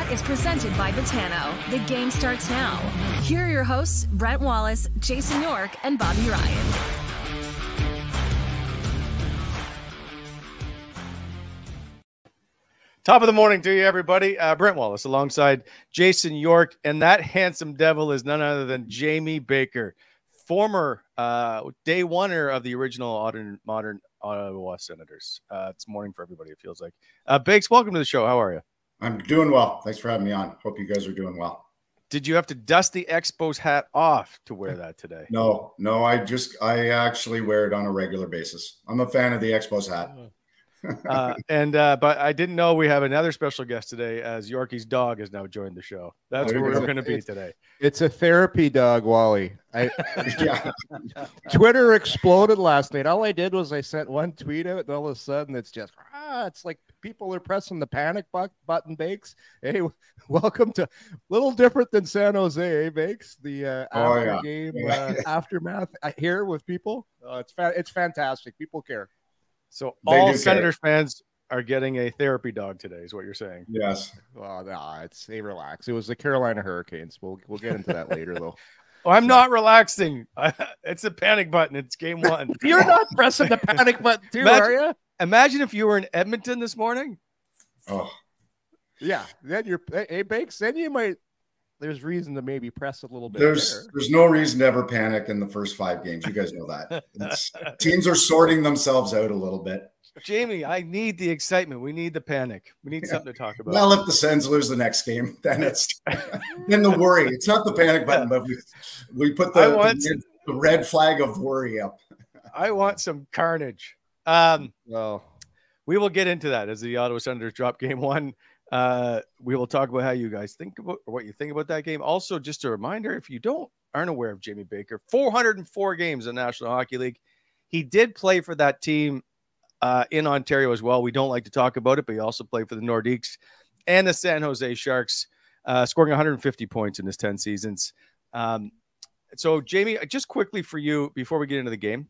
Out is presented by Botano. The game starts now. Here are your hosts, Brent Wallace, Jason York, and Bobby Ryan. Top of the morning to you, everybody. Brent Wallace alongside Jason York, and that handsome devil is none other than Jamie Baker, former day oneer of the original modern Ottawa Senators. It's morning for everybody, it feels like. Bakes, welcome to the show. How are you? I'm doing well. Thanks for having me on. Hope you guys are doing well. Did you have to dust the Expos hat off to wear that today? No, I actually wear it on a regular basis. I'm a fan of the Expos hat. But I didn't know we have another special guest today, as Yorkie's dog has now joined the show. That's where we're going to be today. It's a therapy dog, Wally. Yeah. Twitter exploded last night. All I did was I sent one tweet out, and all of a sudden it's just it's like people are pressing the panic button. Bakes, hey, welcome to little different than San Jose, Bakes. The game aftermath here with people. It's fantastic. People care. So all Senators fans are getting a therapy dog today, is what you're saying. Yes. Well, no, they relax. It was the Carolina Hurricanes. We'll get into that later, though. Oh, I'm not relaxing. It's a panic button. It's game one. You're not pressing the panic button too, are you? Imagine if you were in Edmonton this morning. Oh, yeah. Then Bakes. Then you might. There's reason to maybe press a little bit. There's no reason to ever panic in the first 5 games. You guys know that. Teams are sorting themselves out a little bit. Jamie, I need the excitement. We need the panic. We need something to talk about. Well, if the Sens lose the next game, then it's then the worry. It's not the panic button, but we put the red flag of worry up. I want some carnage. Well, we will get into that as the Ottawa Senators drop game one. We will talk about how you guys think about or what you think about that game. Also, just a reminder, if you aren't aware of Jamie Baker, 404 games in the National Hockey League. He did play for that team in Ontario as well. We don't like to talk about it, but he also played for the Nordiques and the San Jose Sharks, scoring 150 points in his 10 seasons. So, Jamie, just quickly for you before we get into the game,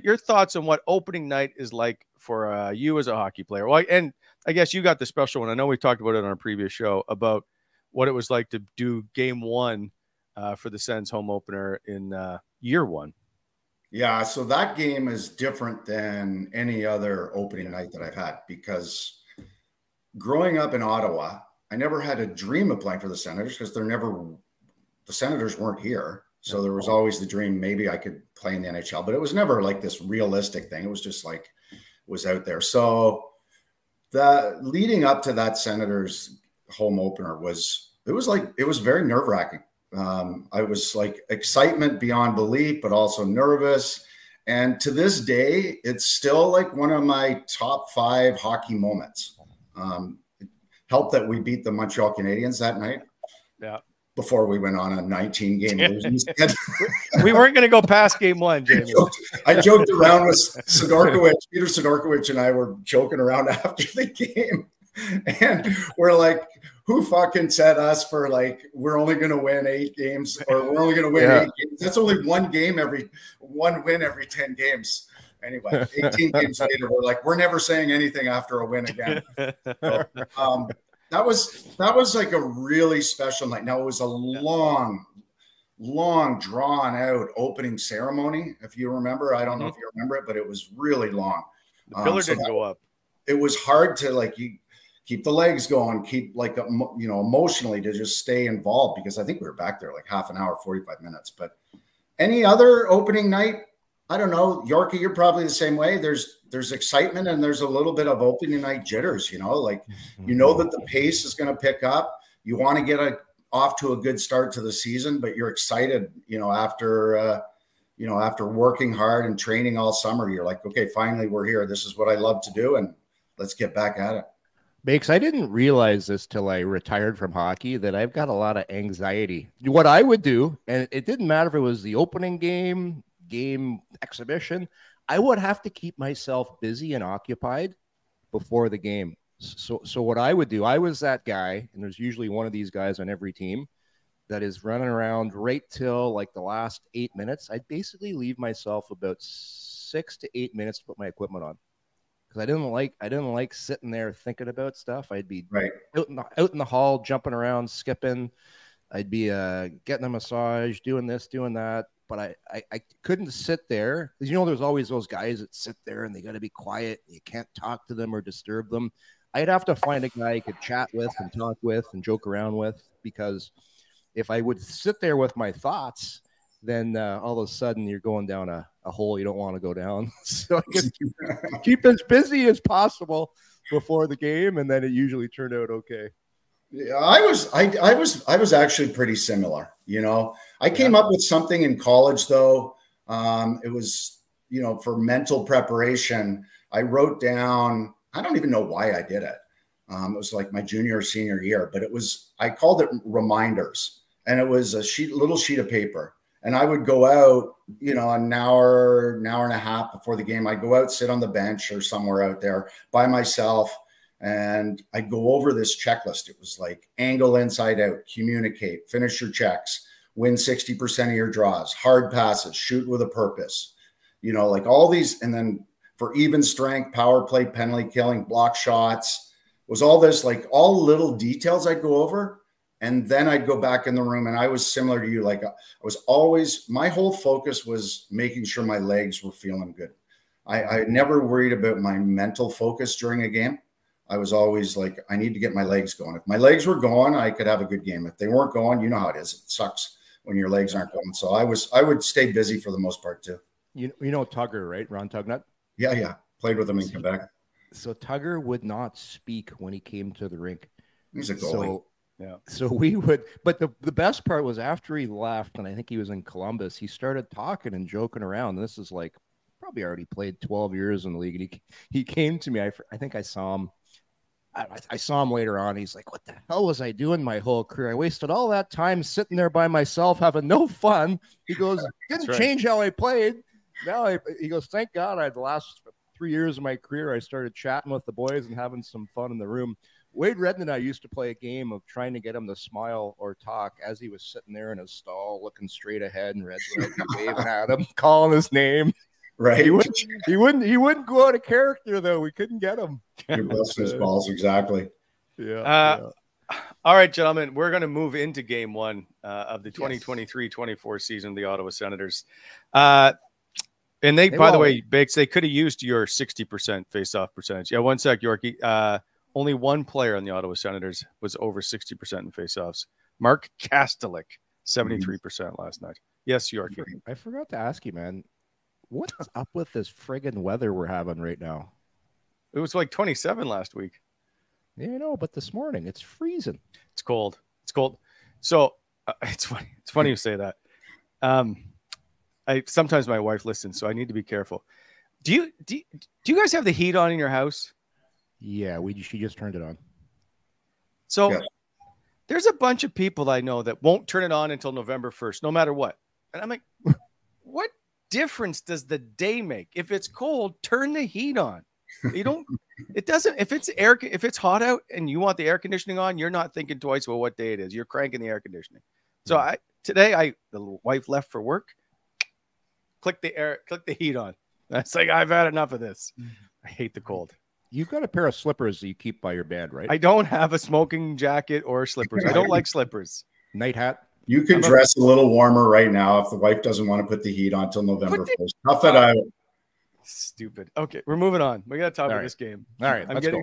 your thoughts on what opening night is like for you as a hockey player. Well, and I guess you got the special one. I know we talked about it on our previous show about what it was like to do game one for the Sens home opener in year one. Yeah, so that game is different than any other opening night that I've had, because growing up in Ottawa, I never had a dream of playing for the Senators because the Senators weren't here. So there was always the dream maybe I could play in the NHL, but it was never like this realistic thing. It was just like was out there. So the leading up to that Senators home opener was very nerve-wracking. I was like excitement beyond belief, but also nervous. And to this day, it's still like one of my top 5 hockey moments. It helped that we beat the Montreal Canadiens that night. Yeah. Before we went on a 19-game losing skid. We weren't going to go past game one, Jamie. I joked around with Peter Sidorkiewicz and I were joking around after the game. And we're like, who fucking said us for like, we're only going to win 8 games or we're only going to win 8 games. That's only one win every 10 games. Anyway, 18 games later, we're like, we're never saying anything after a win again. So, that was like a really special night. Now it was a long drawn out opening ceremony. If you remember, I don't know if you remember it, but it was really long. The pillar didn't go up. It was hard to like keep the legs going, keep like, emotionally to just stay involved, because I think we were back there like half an hour, 45 minutes. But any other opening night, I don't know, Yorkie, you're probably the same way. There's excitement and there's a little bit of opening night jitters, like, that the pace is going to pick up. You want to get off to a good start to the season, but you're excited, after working hard and training all summer. You're like, okay, finally we're here. This is what I love to do, and let's get back at it. Bakes, I didn't realize this till I retired from hockey, that I've got a lot of anxiety. What I would do, and it didn't matter if it was the opening game exhibition, I would have to keep myself busy and occupied before the game. So what I would do, I was that guy, and there's usually one of these guys on every team that is running around right till like the last 8 minutes. I'd basically leave myself about 6 to 8 minutes to put my equipment on, because I didn't like sitting there thinking about stuff. I'd be right out in the hall, jumping around, skipping. I'd be getting a massage, doing this, doing that. But I couldn't sit there because, you know, there's always those guys that sit there and they got to be quiet. You can't talk to them or disturb them. I'd have to find a guy I could chat with and talk with and joke around with, because if I would sit there with my thoughts, then all of a sudden you're going down a hole you don't want to go down. So I just keep as busy as possible before the game, and then it usually turned out okay. Yeah, I was actually pretty similar. You know, I came up with something in college though. It was, you know, for mental preparation. I wrote down, I don't even know why I did it. It was like my junior or senior year, but I called it reminders, and it was a little sheet of paper. And I would go out, you know, an hour and a half before the game. I'd go out, sit on the bench or somewhere out there by myself, and I'd go over this checklist. It was like angle inside out, communicate, finish your checks, win 60% of your draws, hard passes, shoot with a purpose, you know, like all these. And then for even strength, power play, penalty killing, block shots, was all this, like all little details I'd go over. And then I'd go back in the room, and I was similar to you. Like I was always, my whole focus was making sure my legs were feeling good. I never worried about my mental focus during a game. I was always like, I need to get my legs going. If my legs were going, I could have a good game. If they weren't going, you know how it is. It sucks when your legs aren't going. So I would stay busy for the most part too. You know Tugger, right? Ron Tugnut? Yeah. Played with him in Quebec. So Tugger would not speak when he came to the rink. He's a goalie. So we would, but the best part was after he left, and I think he was in Columbus, he started talking and joking around. This is like, probably already played 12 years in the league. And he came to me. I think I saw him. I saw him later on. He's like, what the hell was I doing my whole career? I wasted all that time sitting there by myself, having no fun. He goes, didn't change how I played. Now he goes, thank God the last 3 years of my career, I started chatting with the boys and having some fun in the room. Wade Redden and I used to play a game of trying to get him to smile or talk as he was sitting there in his stall, looking straight ahead, and Redden would be waving at him, calling his name. Right. He wouldn't go out of character though. We couldn't get him. You bust his balls, exactly. Yeah. All right, gentlemen, we're going to move into game one of the 2023-24 season of the Ottawa Senators. And they by the way, Bakes, they could have used your 60% face-off percentage. Yeah, one sec, Yorkie. Only one player on the Ottawa Senators was over 60% in faceoffs. Mark Kastelic, 73% last night. Yes, Yorkie. I forgot to ask you, man. What's up with this friggin' weather we're having right now? It was like 27 last week. Yeah, I know, but this morning it's freezing. It's cold. It's cold. So it's funny. It's funny you say that. Sometimes my wife listens, so I need to be careful. Do you guys have the heat on in your house? Yeah, she just turned it on. So there's a bunch of people I know that won't turn it on until November 1st, no matter what. And I'm like, what difference does the day make? If it's cold, turn the heat on. You don't. It doesn't. If it's hot out and you want the air conditioning on, you're not thinking twice about what day it is. You're cranking the air conditioning. So today the wife left for work. Click the heat on. That's like, I've had enough of this. I hate the cold. You've got a pair of slippers that you keep by your bed, right? I don't have a smoking jacket or slippers. I don't like slippers. Night hat. You could dress a little warmer right now if the wife doesn't want to put the heat on till November 1st. Tough it out. Stupid. Okay, we're moving on. We got to talk about this game. All right, let's go.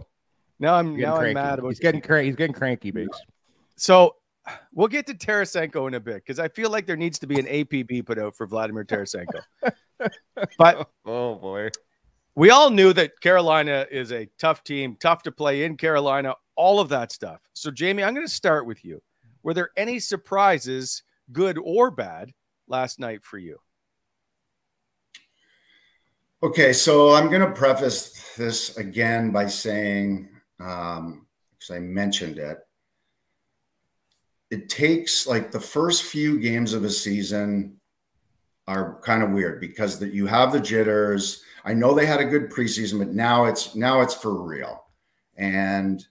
Now I'm mad about. He's getting cranky, Bakes. So we'll get to Tarasenko in a bit because I feel like there needs to be an APB put out for Vladimir Tarasenko. But oh boy. We all knew that Carolina is a tough team, tough to play in Carolina, all of that stuff. So, Jamie, I'm going to start with you. Were there any surprises, good or bad, last night for you? Okay, so I'm going to preface this again by saying, because I mentioned it, it takes like the first few games of a season are kind of weird because you have the jitters. I know they had a good preseason, but now it's for real. And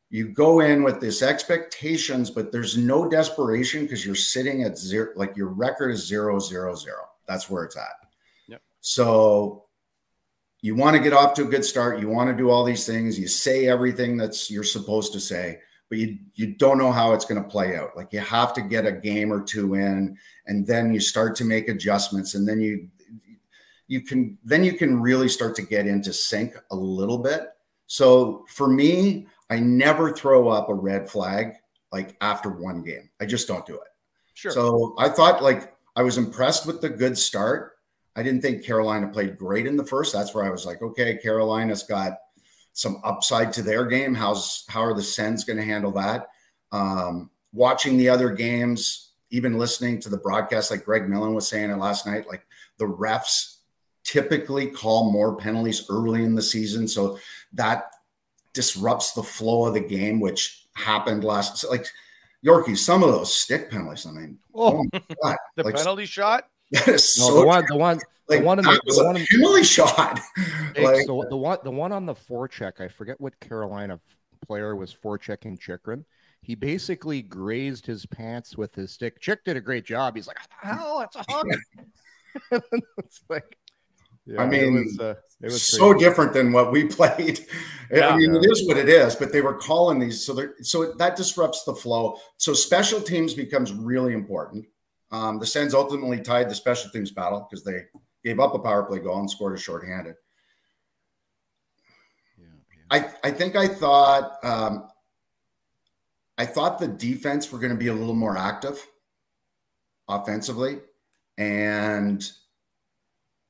you go in with this expectations, but there's no desperation because you're sitting at zero, like your record is 0-0-0. That's where it's at. Yep. So you want to get off to a good start. You want to do all these things. You say everything you're supposed to say, but you don't know how it's going to play out. Like, you have to get a game or two in, and then you start to make adjustments, and then you can really start to get into sync a little bit. So for me, I never throw up a red flag like after one game. I just don't do it. Sure. So I thought, like, I was impressed with the good start. I didn't think Carolina played great in the first. That's where I was like, okay, Carolina's got some upside to their game. How are the Sens going to handle that? Watching the other games, even listening to the broadcast, like Greg Millen was saying it last night, like, the refs typically call more penalties early in the season. So that disrupts the flow of the game, which happened like Yorkie, some of those stick penalties. I mean, oh my God. The like, penalty shot. That is No, so the one penalty shot. Like, so the one on the forecheck, I forget what Carolina player was forechecking Chychrun. He basically grazed his pants with his stick. Chick did a great job. He's like, "What the hell? It's a hug." It's like, yeah, I mean, it was so crazy. different than what we played. Yeah, I mean, it is what it is, but they were calling these. So that disrupts the flow. So special teams becomes really important. The Sens ultimately tied the special teams battle because they gave up a power play goal and scored a shorthanded. Yeah. I thought the defense were going to be a little more active offensively, and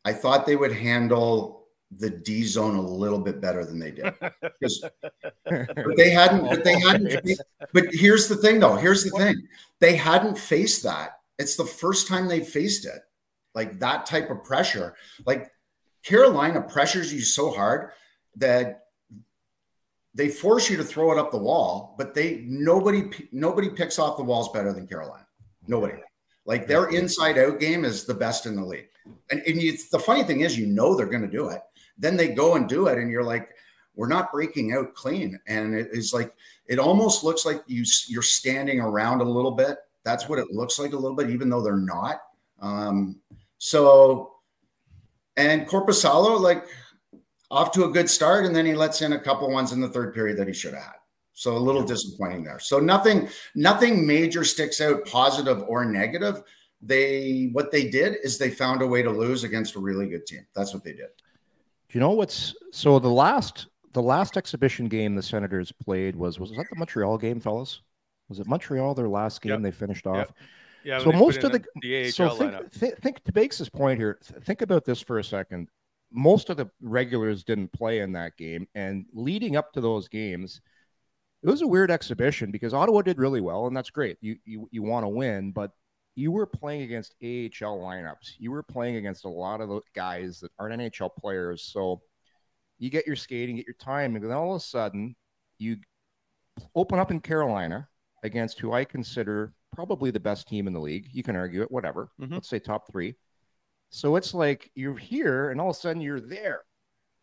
I thought they would handle the D zone a little bit better than they did. But they hadn't. But here's the thing, though. Here's the thing. They hadn't faced that. It's the first time they faced it, like that type of pressure. Like, Carolina pressures you so hard that they force you to throw it up the wall, but nobody picks off the walls better than Carolina. Nobody. Like, their inside out game is the best in the league. And the funny thing is, they're going to do it. Then they go and do it, and you're like, we're not breaking out clean. And it's like, it almost looks like you're standing around a little bit. That's what it looks like a little bit, even though they're not. And Korpisalo, like, off to a good start, and then he lets in a couple ones in the third period that he should have had. So a little disappointing there. So nothing major sticks out, positive or negative. What they did is they found a way to lose against a really good team. That's what they did. Do you know so the last exhibition game the Senators played was that the Montreal game, fellas? Was it Montreal, their last game they finished off? Yeah. So most of the so AHL lineup. think to Bakes' point here, think about this for a second. Most of the regulars didn't play in that game, and leading up to those games, it was a weird exhibition because Ottawa did really well, and that's great. You want to win, but you were playing against AHL lineups. You were playing against a lot of the guys that aren't NHL players. So you get your skating, get your time, and then all of a sudden you open up in Carolina against who I consider probably the best team in the league. You can argue it, whatever. Let's say top three. So it's like you're here, and all of a sudden you're there,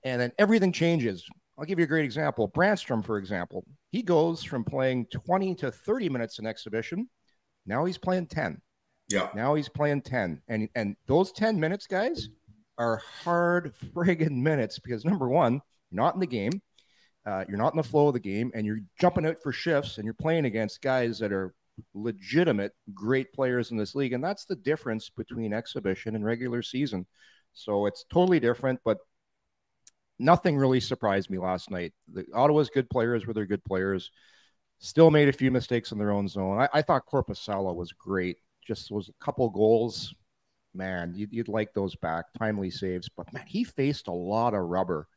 and then everything changes. I'll give you a great example. Brannstrom, for example, he goes from playing 20 to 30 minutes in exhibition. Now he's playing 10. Yeah. Now he's playing 10. And those 10 minutes, guys, are hard friggin' minutes because, number one, you're not in the game. You're not in the flow of the game, and you're jumping out for shifts, and you're playing against guys that are legitimate great players in this league. And that's the difference between exhibition and regular season. So it's totally different, but nothing really surprised me last night. The Ottawa's good players were their good players. Still made a few mistakes in their own zone. I thought Korpisalo was great. Just was a couple goals. Man, you'd like those back. Timely saves. But, man, he faced a lot of rubber.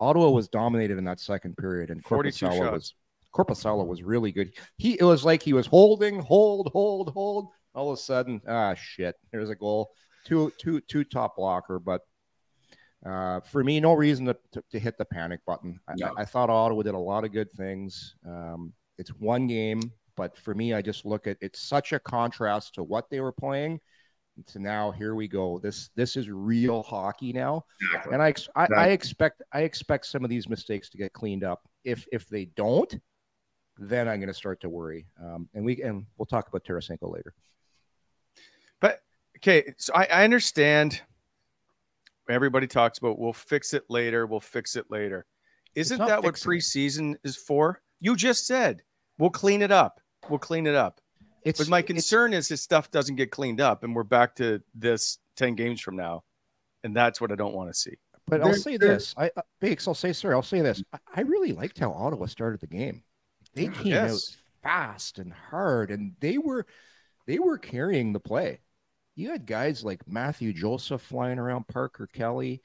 Ottawa was dominated in that second period, and Korpisalo was really good. It was like he was hold. All of a sudden, shit, there's a goal. Two top blocker, but for me, no reason to hit the panic button. I thought Ottawa did a lot of good things. It's one game, but for me, I just look at it's such a contrast to what they were playing to now. Here we go. This is real hockey now, and I expect some of these mistakes to get cleaned up. If they don't, then I'm going to start to worry. And we'll talk about Tarasenko later. But okay, so I understand everybody talks about, we'll fix it later. We'll fix it later. Isn't that what preseason is for? You just said, we'll clean it up. We'll clean it up. But my concern is this stuff doesn't get cleaned up and we're back to this 10 games from now. And that's what I don't want to see. But I'll say this. Bakes, I'll say this. I really liked how Ottawa started the game. They came out fast and hard, and they were carrying the play. You had guys like Mathieu Joseph flying around, Parker Kelly.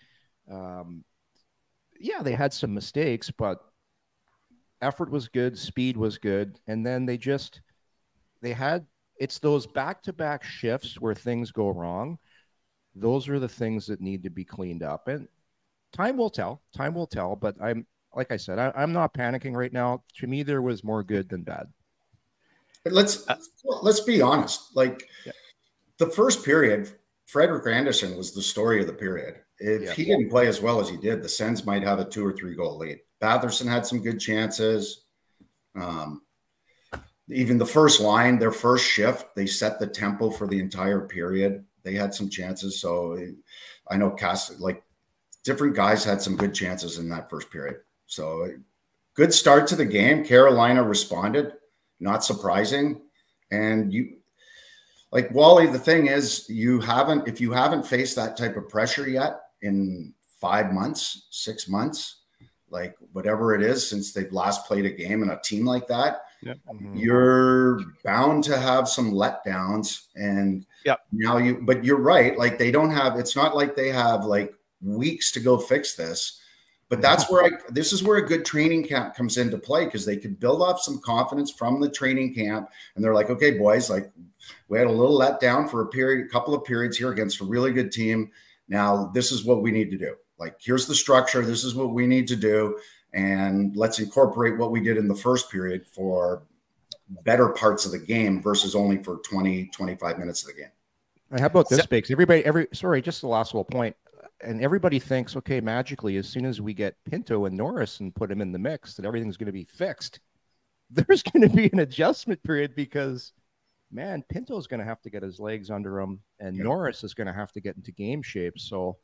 Yeah, they had some mistakes, but effort was good, speed was good, and then it's those back-to-back shifts where things go wrong. Those are the things that need to be cleaned up, and time will tell. Time will tell, but like I said, I'm not panicking right now. To me, there was more good than bad. But let's be honest. Like the first period, Frederik Andersen was the story of the period. If he didn't play as well as he did, the Sens might have a 2 or 3 goal lead. Batherson had some good chances. Even the first line, their first shift, they set the tempo for the entire period. They had some chances. So I know different guys had some good chances in that first period. So good start to the game. Carolina responded, not surprising. And like Wally, the thing is, if you haven't faced that type of pressure yet in 5 months, 6 months, like whatever it is, since they've last played a game in a team like that, you're bound to have some letdowns. And now but you're right. Like it's not like they have like weeks to go fix this. But that's where this is where a good training camp comes into play, because they could build off some confidence from the training camp. And they're like, okay, boys, like we had a little letdown for a couple of periods here against a really good team. Now this is what we need to do. Like, here's the structure. This is what we need to do. And let's incorporate what we did in the first period for better parts of the game versus only for 20, 25 minutes of the game. How about this, Bakes? Sorry, just the last little point. And everybody thinks, okay, magically, as soon as we get Pinto and Norris and put him in the mix, that everything's going to be fixed. There's going to be an adjustment period because, man, Pinto's going to have to get his legs under him, and Norris is going to have to get into game shape. So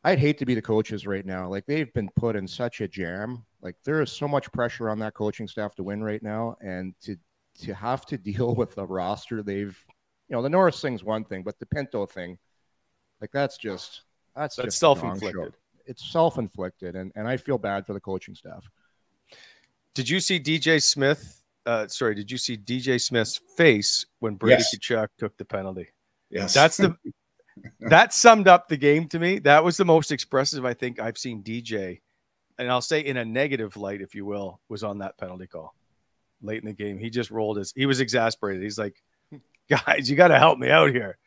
I'd hate to be the coaches right now. Like, they've been put in such a jam. Like, there is so much pressure on that coaching staff to win right now, and to have to deal with a roster the Norris thing's one thing, but the Pinto thing, like, that's self-inflicted. It's self-inflicted, and I feel bad for the coaching staff. Did you see DJ Smith? Did you see DJ Smith's face when Brady Tkachuk took the penalty? Yes. That summed up the game to me. That was the most expressive I think I've seen DJ, and I'll say in a negative light, if you will, was on that penalty call late in the game. He just he was exasperated. He's like, guys, you got to help me out here.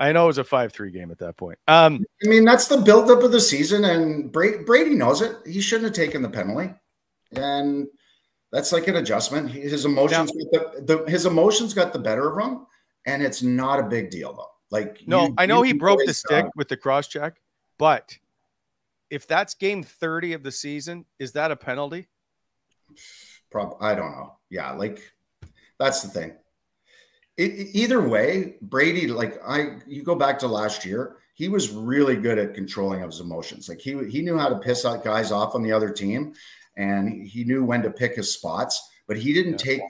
I know it was a 5-3 game at that point. I mean, that's the buildup of the season, and Brady knows it. He shouldn't have taken the penalty, and that's like an adjustment. His emotions, his emotions got the better of him, and it's not a big deal though. Like, I know he broke the stick with the cross check, but if that's game 30 of the season, is that a penalty? I don't know. Yeah, like that's the thing. Either way, Brady, you go back to last year, he was really good at controlling of his emotions. Like he knew how to piss guys off on the other team, and he knew when to pick his spots, but he didn't take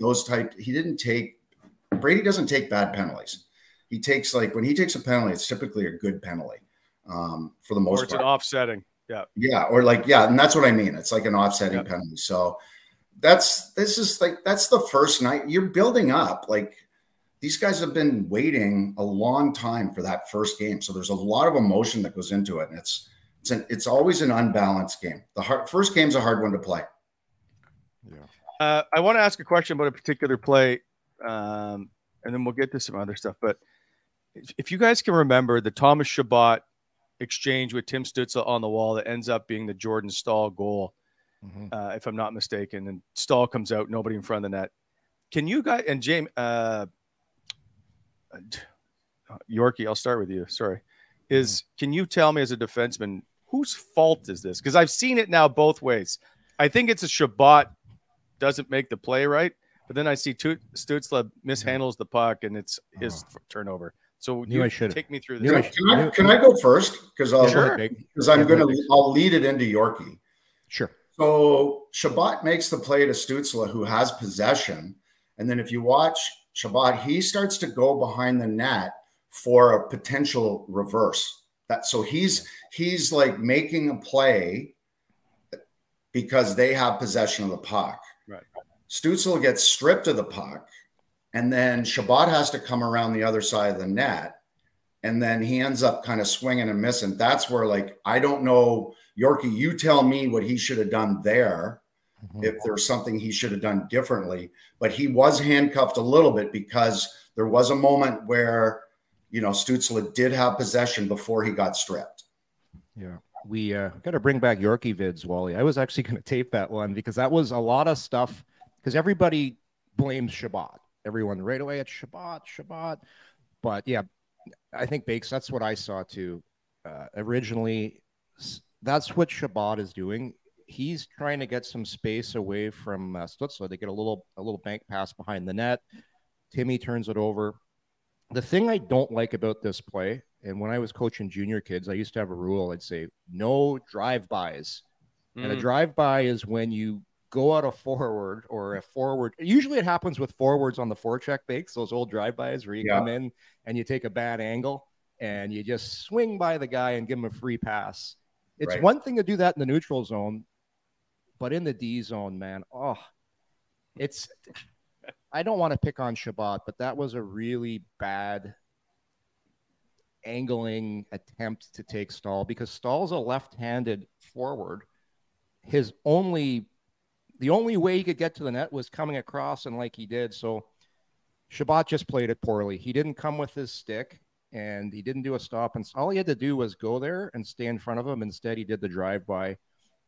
Brady doesn't take bad penalties. He takes, when he takes a penalty, it's typically a good penalty for the most part. Or it's an offsetting. Yeah. Yeah. Or and that's what I mean. It's like an offsetting penalty. So that's the first night you're building up. Like, these guys have been waiting a long time for that first game. So there's a lot of emotion that goes into it. And it's always an unbalanced game. First game's a hard one to play. Yeah. I want to ask a question about a particular play, and then we'll get to some other stuff. But if you guys can remember the Thomas Chabot exchange with Tim Stützle on the wall that ends up being the Jordan Staal goal, if I'm not mistaken, and Staal comes out, nobody in front of the net. Can you guys, and James, Yorkie, I'll start with you. Sorry. Can you tell me as a defenseman, whose fault is this? Because I've seen it now both ways. I think it's a Chabot doesn't make the play right, but then I see Stützle mishandles the puck and it's his turnover. So you take me through this. Can I go first? Because I'll lead it into Yorkie. Sure. So Chabot makes the play to Stützle, who has possession. And then if you watch Chabot, he starts to go behind the net for a potential reverse. So he's like making a play because they have possession of the puck. Right. Stützle gets stripped of the puck, and then Chabot has to come around the other side of the net, and then he ends up kind of swinging and missing. That's where, like, I don't know, Yorkie, you tell me what he should have done there, if there's something he should have done differently. But he was handcuffed a little bit because there was a moment where, you know, Stützle did have possession before he got stripped. Yeah. We got to bring back Yorkie vids, Wally. I was actually going to tape that one because that was a lot of stuff, because everybody blames Chabot. Everyone right away at Chabot. But yeah, I think Bakes, that's what I saw too. Originally, that's what Chabot is doing. He's trying to get some space away from Stützle to get a little bank pass behind the net. Timmy turns it over. The thing I don't like about this play, and when I was coaching junior kids, I used to have a rule. I'd say no drive-bys. And a drive-by is when you go out a forward or a forward. Usually it happens with forwards on the forecheck bakes, those old drive-bys where you come in and you take a bad angle and you just swing by the guy and give him a free pass. It's one thing to do that in the neutral zone, but in the D zone, man, I don't want to pick on Chabot, but that was a really bad angling attempt to take Stahl, because Stahl's a left-handed forward. The only way he could get to the net was coming across, and like he did. So Chabot just played it poorly. He didn't come with his stick, and he didn't do a stop. And all he had to do was go there and stay in front of him. Instead, he did the drive-by.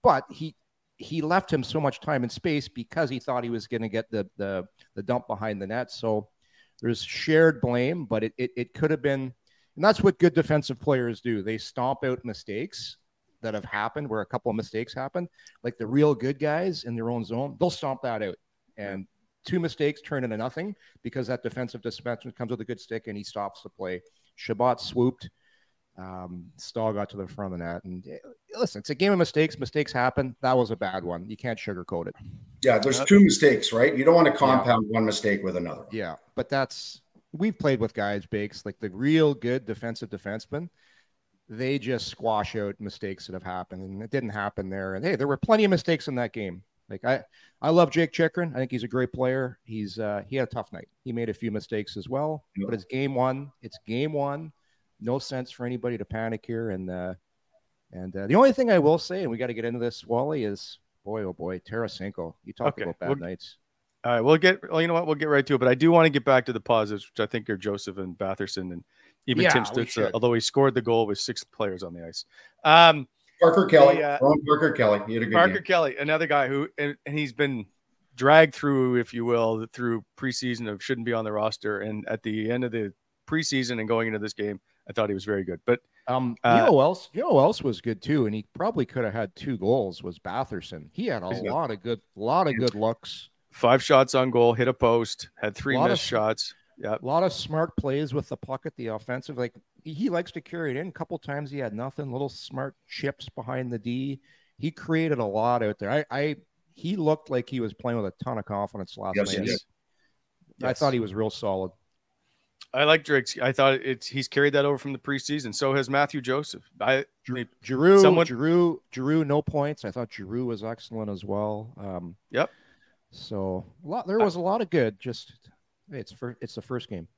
But he left him so much time and space because he thought he was going to get the dump behind the net. So there's shared blame, but it could have been, and that's what good defensive players do. They stomp out mistakes that have happened, where a couple of mistakes happen. Like the real good guys in their own zone, they'll stomp that out. And two mistakes turn into nothing because that defensive defenseman comes with a good stick and he stops the play. Chabot swooped. Stahl got to the front of the net. And listen, it's a game of mistakes. Mistakes happen. That was a bad one. You can't sugarcoat it. Yeah, there's two mistakes, right? You don't want to compound one mistake with another. Yeah, but we've played with guys, Bakes, like the real good defensive defensemen. They just squash out mistakes that have happened, and it didn't happen there. And hey, there were plenty of mistakes in that game. Like I love Jakob Chychrun. I think he's a great player. He had a tough night. He made a few mistakes as well, but it's game one. No sense for anybody to panic here. And the only thing I will say, and we got to get into this, Wally, is boy, oh boy, Tarasenko. You talk about bad nights. All right, you know what? We'll get right to it. But I do want to get back to the positives, which I think are Joseph and Batherson and even Tim Stützle, although he scored the goal with 6 players on the ice. Parker Kelly. Parker Kelly. He had a good Parker game. Kelly, another guy who, and he's been dragged through, if you will, through preseason of shouldn't be on the roster. And at the end of the preseason and going into this game, I thought he was very good. But you know who else was good too, and he probably could have had 2 goals, was Batherson. He had a lot of good looks. 5 shots on goal, hit a post, had 3 missed shots. Yeah, a lot of smart plays with the puck at the offensive. Like he likes to carry it in. A couple times he had nothing. Little smart chips behind the D. He created a lot out there. He looked like he was playing with a ton of confidence last night. Yes. I thought he was real solid. I like Drake's. I thought he's carried that over from the preseason. So has Mathieu Joseph. Giroux, no points. I thought Giroux was excellent as well. Yep. So there was a lot of good. Just it's the first game.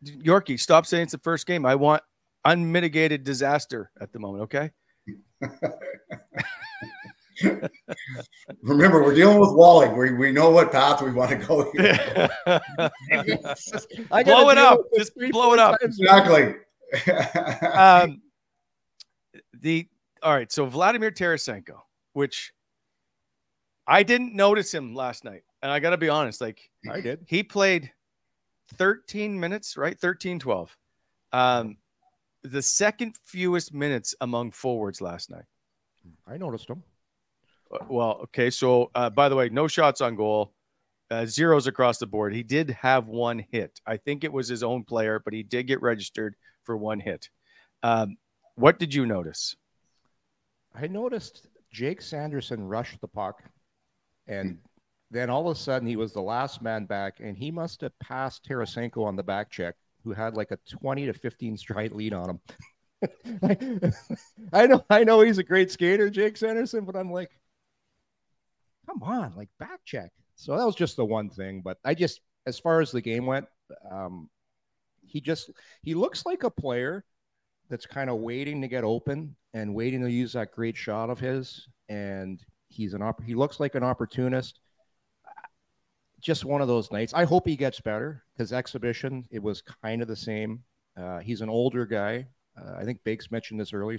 Yorkie, stop saying it's the first game. I want unmitigated disaster at the moment. Okay. Remember, we're dealing with Wally. We know what path we want to go here. Blow it up. Just blow it up. Exactly. All right. So Vladimir Tarasenko, which I didn't notice him last night. And I got to be honest, like I did. He played 13 minutes, right? 13, 12. The second fewest minutes among forwards last night. I noticed him. Well, okay. So, by the way, no shots on goal. zeros across the board. He did have one hit. I think it was his own player, but he did get registered for one hit. What did you notice? I noticed Jake Sanderson rushed the puck, and then all of a sudden he was the last man back, and he must have passed Tarasenko on the back check, who had like a 20 to 15 stride lead on him. I know he's a great skater, Jake Sanderson, but I'm like, come on, like back check. So that was just the one thing. But as far as the game went, he looks like a player that's kind of waiting to get open and waiting to use that great shot of his. And he looks like an opportunist. Just one of those nights. I hope he gets better, because exhibition, it was kind of the same. He's an older guy. I think Bakes mentioned this earlier.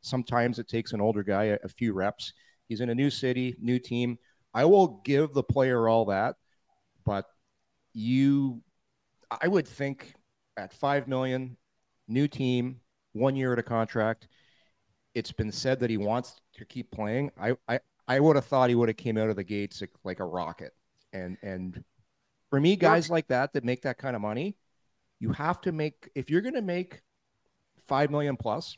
Sometimes it takes an older guy a few reps. He's in a new city, new team. I will give the player all that, but I would think at $5 million, new team, 1 year at a contract. It's been said that he wants to keep playing. I would have thought he would have came out of the gates like a rocket. And for me, guys like that make that kind of money, you have to make, if you're going to make $5 million plus,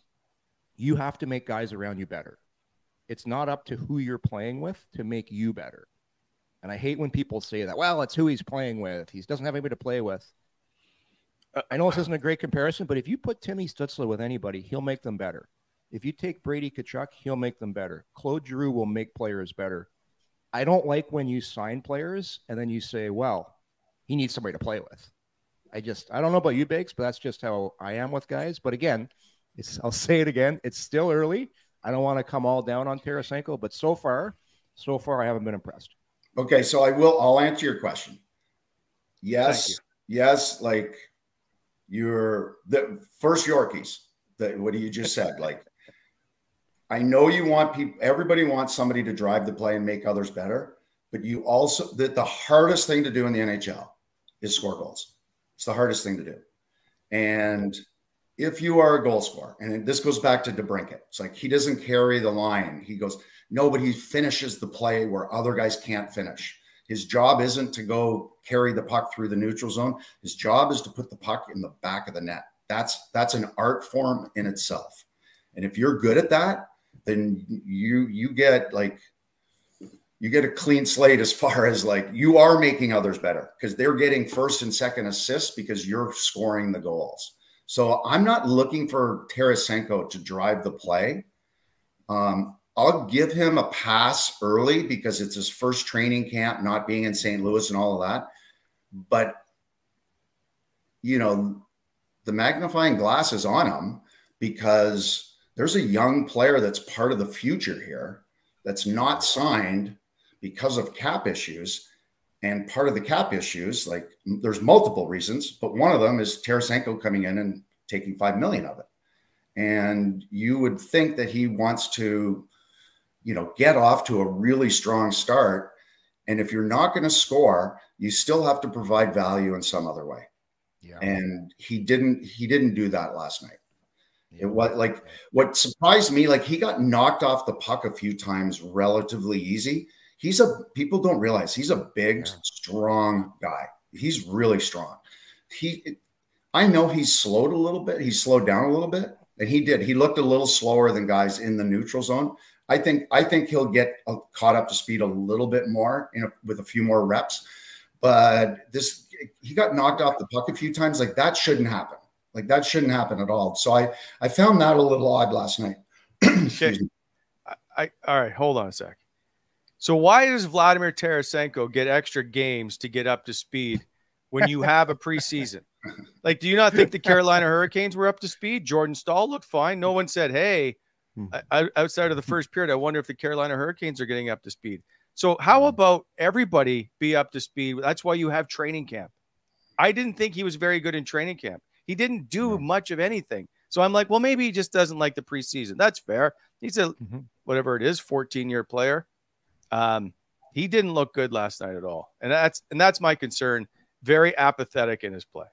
you have to make guys around you better. It's not up to who you're playing with to make you better. And I hate when people say that, well, it's who he's playing with. He doesn't have anybody to play with. I know this isn't a great comparison, but if you put Timmy Stützle with anybody, he'll make them better. If you take Brady Tkachuk, he'll make them better. Claude Giroux will make players better. I don't like when you sign players and then you say, well, he needs somebody to play with. I don't know about you, Bakes, but that's just how I am with guys. But again, I'll say it again. It's still early. I don't want to come all down on Tarasenko, but so far I haven't been impressed. Okay, so I'll answer your question. Yes, like you're the first Yorkies. What you just said, like I know you want people. Everybody wants somebody to drive the play and make others better, but you also the hardest thing to do in the NHL is score goals. It's the hardest thing to do, and if you are a goal scorer, and this goes back to DeBrincat, it's like he doesn't carry the line. He goes, no, but he finishes the play where other guys can't finish. His job isn't to go carry the puck through the neutral zone. His job is to put the puck in the back of the net. That's an art form in itself. And if you're good at that, then you get a clean slate as far as like you are making others better, because they're getting first and second assists because you're scoring the goals. So I'm not looking for Tarasenko to drive the play. I'll give him a pass early because it's his first training camp, not being in St. Louis and all of that. But, you know, the magnifying glass is on him because there's a young player that's part of the future here that's not signed because of cap issues. And part of the cap issues, like there's multiple reasons, but one of them is Tarasenko coming in and taking $5 million of it. And you would think that he wants to, you know, get off to a really strong start. And if you're not going to score, you still have to provide value in some other way. Yeah. And he didn't do that last night. Yeah. It was like, what surprised me, like he got knocked off the puck a few times relatively easy. People don't realize he's a big, strong guy. He's really strong. I know he's slowed a little bit. He slowed down a little bit, and he did. He looked a little slower than guys in the neutral zone. I think he'll get caught up to speed a little bit more with a few more reps. But he got knocked off the puck a few times. Like that shouldn't happen. Like that shouldn't happen at all. So I found that a little odd last night. Okay. All right, hold on a sec. So why does Vladimir Tarasenko get extra games to get up to speed when you have a preseason? Like, do you not think the Carolina Hurricanes were up to speed? Jordan Staal looked fine. No one said, hey, outside of the first period, I wonder if the Carolina Hurricanes are getting up to speed. So how about everybody be up to speed? That's why you have training camp. I didn't think he was very good in training camp. He didn't do much of anything. So I'm like, well, maybe he just doesn't like the preseason. That's fair. He's a, whatever it is, 14-year player. He didn't look good last night at all. And that's my concern. Very apathetic in his play.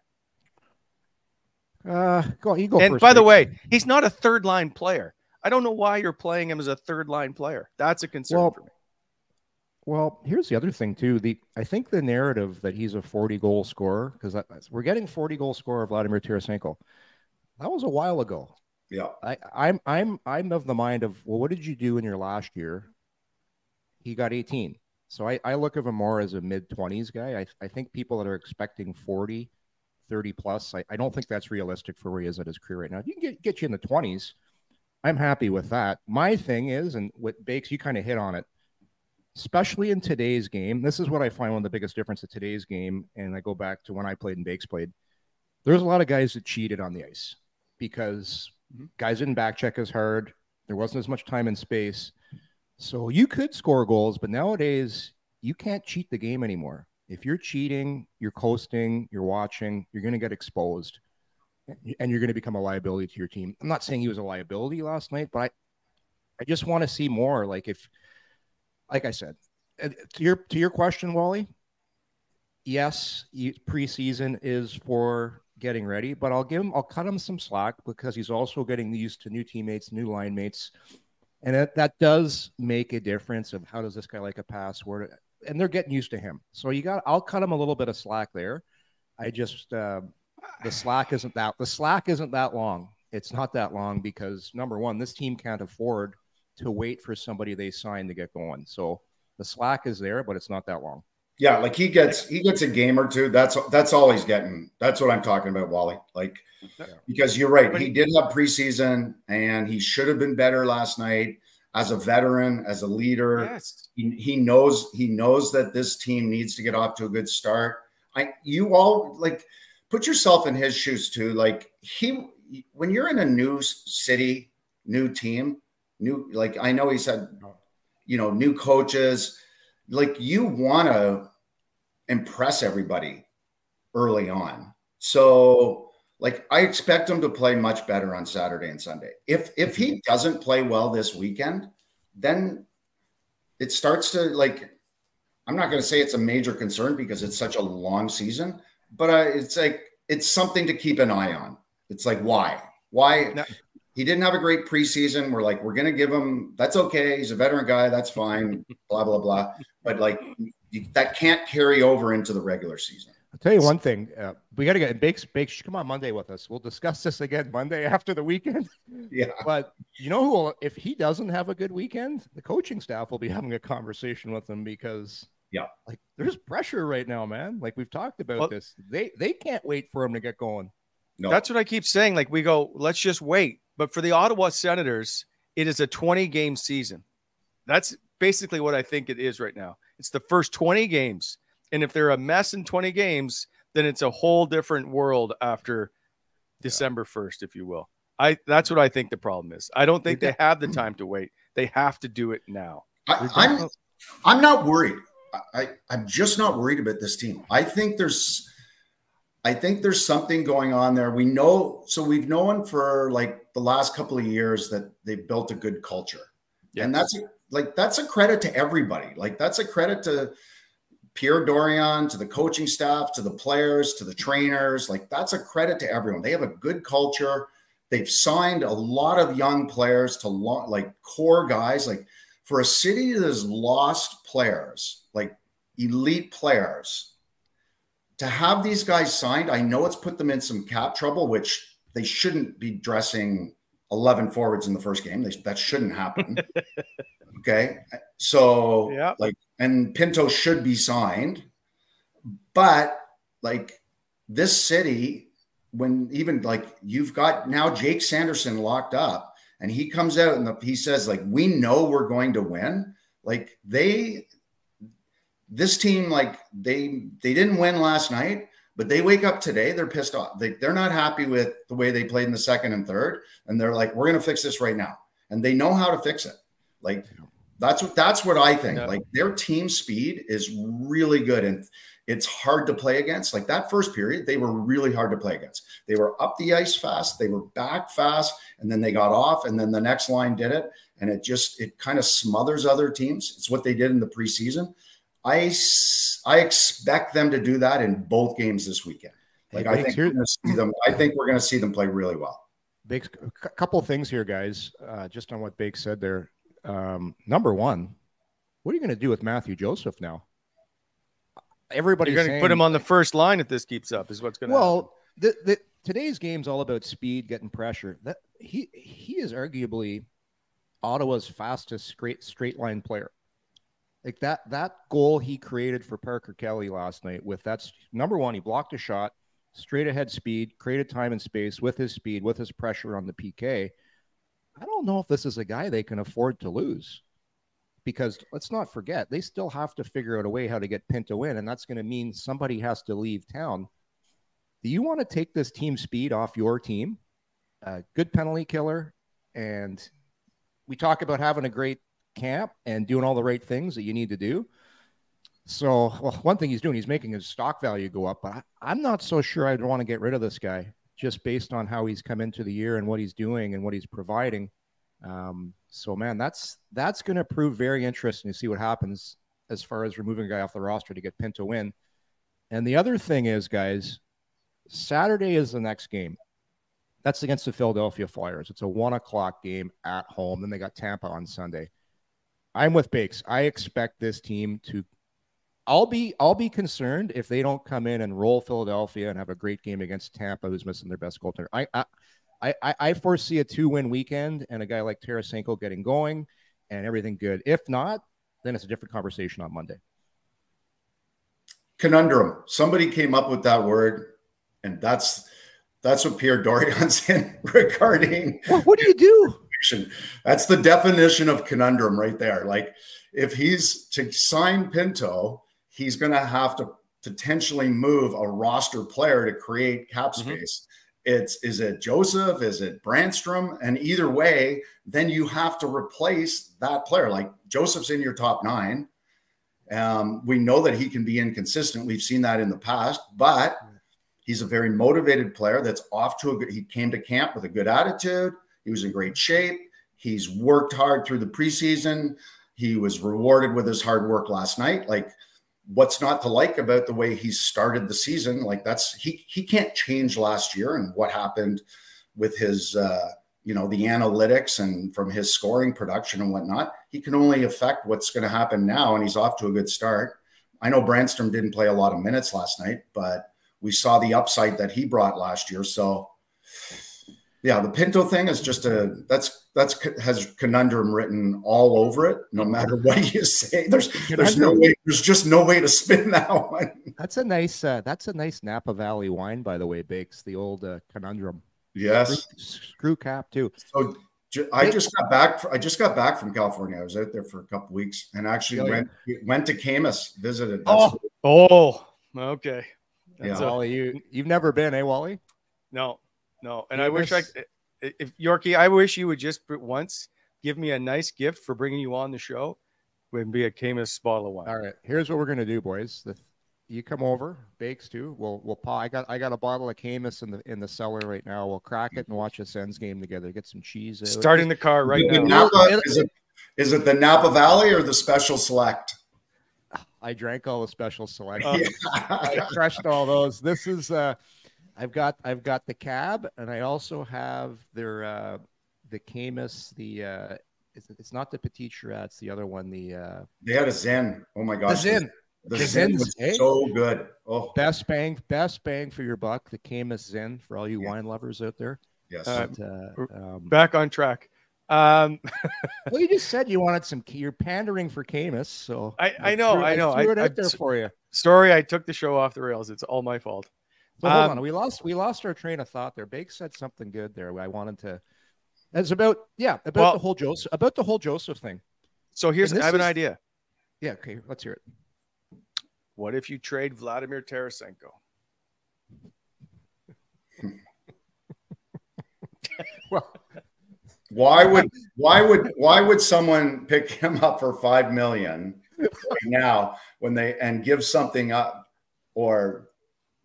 And by the way, he's not a third line player. I don't know why you're playing him as a third line player. That's a concern for me. Well, here's the other thing too. I think the narrative that he's a 40-goal scorer, because we're getting 40-goal scorer Vladimir Tarasenko. That was a while ago. Yeah. I'm of the mind of, well, what did you do in your last year? He got 18. So I look at him more as a mid-20s guy. I think people that are expecting 40, 30 plus, I don't think that's realistic for where he is at his career right now. If you can get you in the 20s, I'm happy with that. My thing is, and with Bakes, you kind of hit on it, especially in today's game. This is what I find one of the biggest difference in today's game, and I go back to when I played and Bakes played. There's a lot of guys that cheated on the ice because guys didn't back check as hard. There wasn't as much time and space. So you could score goals, but nowadays you can't cheat the game anymore. If you're cheating, you're coasting, you're watching, you're going to get exposed, and you're going to become a liability to your team. I'm not saying he was a liability last night, but I just want to see more. Like I said, to your question, Wally, yes, preseason is for getting ready, but I'll cut him some slack because he's also getting used to new teammates, new line mates. And that does make a difference of how does this guy like a pass, and they're getting used to him. So I'll cut him a little bit of slack there. I just, the slack isn't that long. It's not that long because number one, this team can't afford to wait for somebody they sign to get going. So the slack is there, but it's not that long. Yeah, like he gets a game or two. That's all he's getting. That's what I'm talking about, Wally. Like, because you're right. He did have preseason, and he should have been better last night as a veteran, as a leader. Yes. He knows that this team needs to get off to a good start. You all like put yourself in his shoes too. Like when you're in a new city, new team, like I know he said, new coaches. Like you want to impress everybody early on. So like I expect him to play much better on Saturday and Sunday. If he doesn't play well this weekend, then it starts to like, I'm not going to say it's a major concern because it's such a long season, but it's like, it's something to keep an eye on. It's like, why? No. He didn't have a great preseason. We're like, we're going to give him, that's okay. He's a veteran guy. That's fine. Blah, blah, blah. But like that can't carry over into the regular season. I'll tell you one thing. We got to get Bakes. Come on Monday with us. We'll discuss this again Monday after the weekend. Yeah. But you know who will, if he doesn't have a good weekend, the coaching staff will be having a conversation with him because like there's pressure right now, man. Like we've talked about this. They can't wait for him to get going. No. That's what I keep saying. Like we go, let's just wait. But for the Ottawa Senators, it is a 20-game season. That's basically what I think it is right now. It's the first 20 games. And if they're a mess in 20 games, then it's a whole different world after December 1st, if you will. That's what I think the problem is. I don't think they have the time to wait. They have to do it now. I'm not worried. I'm just not worried about this team. I think there's something going on there. We know, so we've known for like the last couple of years that they've built a good culture. Yes. And that's a credit to everybody. Like that's a credit to Pierre Dorion, to the coaching staff, to the players, to the trainers. Like that's a credit to everyone. They have a good culture. They've signed a lot of young players to like core guys. Like for a city that has lost players, like elite players, to have these guys signed, I know it's put them in some cap trouble, which they shouldn't be dressing 11 forwards in the first game. That shouldn't happen. Okay. So like, and Pinto should be signed, but like this city, when even like you've got now Jake Sanderson locked up and he comes out and he says like, we know we're going to win. Like this team, like they didn't win last night, but they wake up today, they're pissed off. They're not happy with the way they played in the second and third. And they're like, we're going to fix this right now. And they know how to fix it. Like that's what I think. Yeah. Like their team speed is really good. And it's hard to play against. Like that first period, they were really hard to play against. They were up the ice fast. They were back fast. And then they got off. And then the next line did it. And it kind of smothers other teams. It's what they did in the preseason. I expect them to do that in both games this weekend. Like I think we're going to see them. I think we're going to see them play really well. Bakes, a couple of things here, guys. Just on what Bakes said there. Number one, what are you going to do with Mathieu Joseph now? Everybody's going to put him on the first line if this keeps up, is what's going to happen. Today's game's all about speed, getting pressure. That he is arguably Ottawa's fastest straight line player. Like that goal he created for Parker Kelly last night with that's number one, he blocked a shot, straight ahead speed, created time and space with his speed, with his pressure on the PK. I don't know if this is a guy they can afford to lose, because let's not forget, they still have to figure out a way how to get Pinto in, and that's going to mean somebody has to leave town. Do you want to take this team speed off your team? Good penalty killer, and we talk about having a great camp and doing all the right things that you need to do. So, well, one thing he's doing, he's making his stock value go up, but I'm not so sure I'd want to get rid of this guy just based on how he's come into the year and what he's doing and what he's providing. So, man, that's going to prove very interesting to see what happens as far as removing a guy off the roster to get Pinto in. And the other thing is, guys, Saturday is the next game. That's against the Philadelphia Flyers. It's a 1:00 game at home. Then they got Tampa on Sunday. I'm with Bakes. I expect this team to I'll be concerned if they don't come in and roll Philadelphia and have a great game against Tampa, who's missing their best goaltender. I foresee a 2-win weekend and a guy like Tarasenko getting going and everything good. If not, then it's a different conversation on Monday. Conundrum. Somebody came up with that word, and that's what Pierre Dorion's in regarding. What do you do? That's the definition of conundrum right there. Like, if he's to sign Pinto, he's going to have to potentially move a roster player to create cap space. Is it Joseph? Is it Brannstrom? And either way, then you have to replace that player. Like, Joseph's in your top 9. We know that he can be inconsistent. We've seen that in the past, but he's a very motivated player that's off to a good, he came to camp with a good attitude. He was in great shape. He's worked hard through the preseason. He was rewarded with his hard work last night. Like, what's not to like about the way he started the season? Like, that's, he can't change last year and what happened with his, the analytics and from his scoring production and whatnot. He can only affect what's going to happen now, and he's off to a good start. I know Brannstrom didn't play a lot of minutes last night, but we saw the upside that he brought last year. So, yeah, the Pinto thing is just has conundrum written all over it. No matter what you say, there's just no way to spin that one. That's a nice Napa Valley wine, by the way, Bakes. The old conundrum. Yes, screw cap too. So I just got back from California. I was out there for a couple weeks and actually went to Camus, visited. Okay. That's Wally, you've never been, eh, Wally? No. And I wish if Yorkie, I wish you would just once give me a nice gift for bringing you on the show. Would be a Camus bottle of wine. All right, here's what we're gonna do, boys. You come over, Bakes too. We'll I got a bottle of Camus in the cellar right now. We'll crack it and watch a Sens game together. Get some cheese. Starting the car right now. Is it the Napa Valley or the Special Select? I drank all the Special Select. I crushed all those. This is I've got the cab, and I also have their the Camus. It's not the Petit Chirat, it's the other one. They had a Zen. Oh my gosh, the Zen was so good. Oh, best bang for your buck. The Camus Zen for all you wine lovers out there. Yes. Back on track. Well, you just said you wanted you're pandering for Camus, so I know. I threw it out there for you. Sorry, I took the show off the rails. It's all my fault. So hold on, we lost our train of thought there. Bake said something good there. I wanted to. It's about the whole Joseph thing. So I have an idea. Yeah, okay, let's hear it. What if you trade Vladimir Tarasenko? Well, why would someone pick him up for $5 million right now and give something up? Or,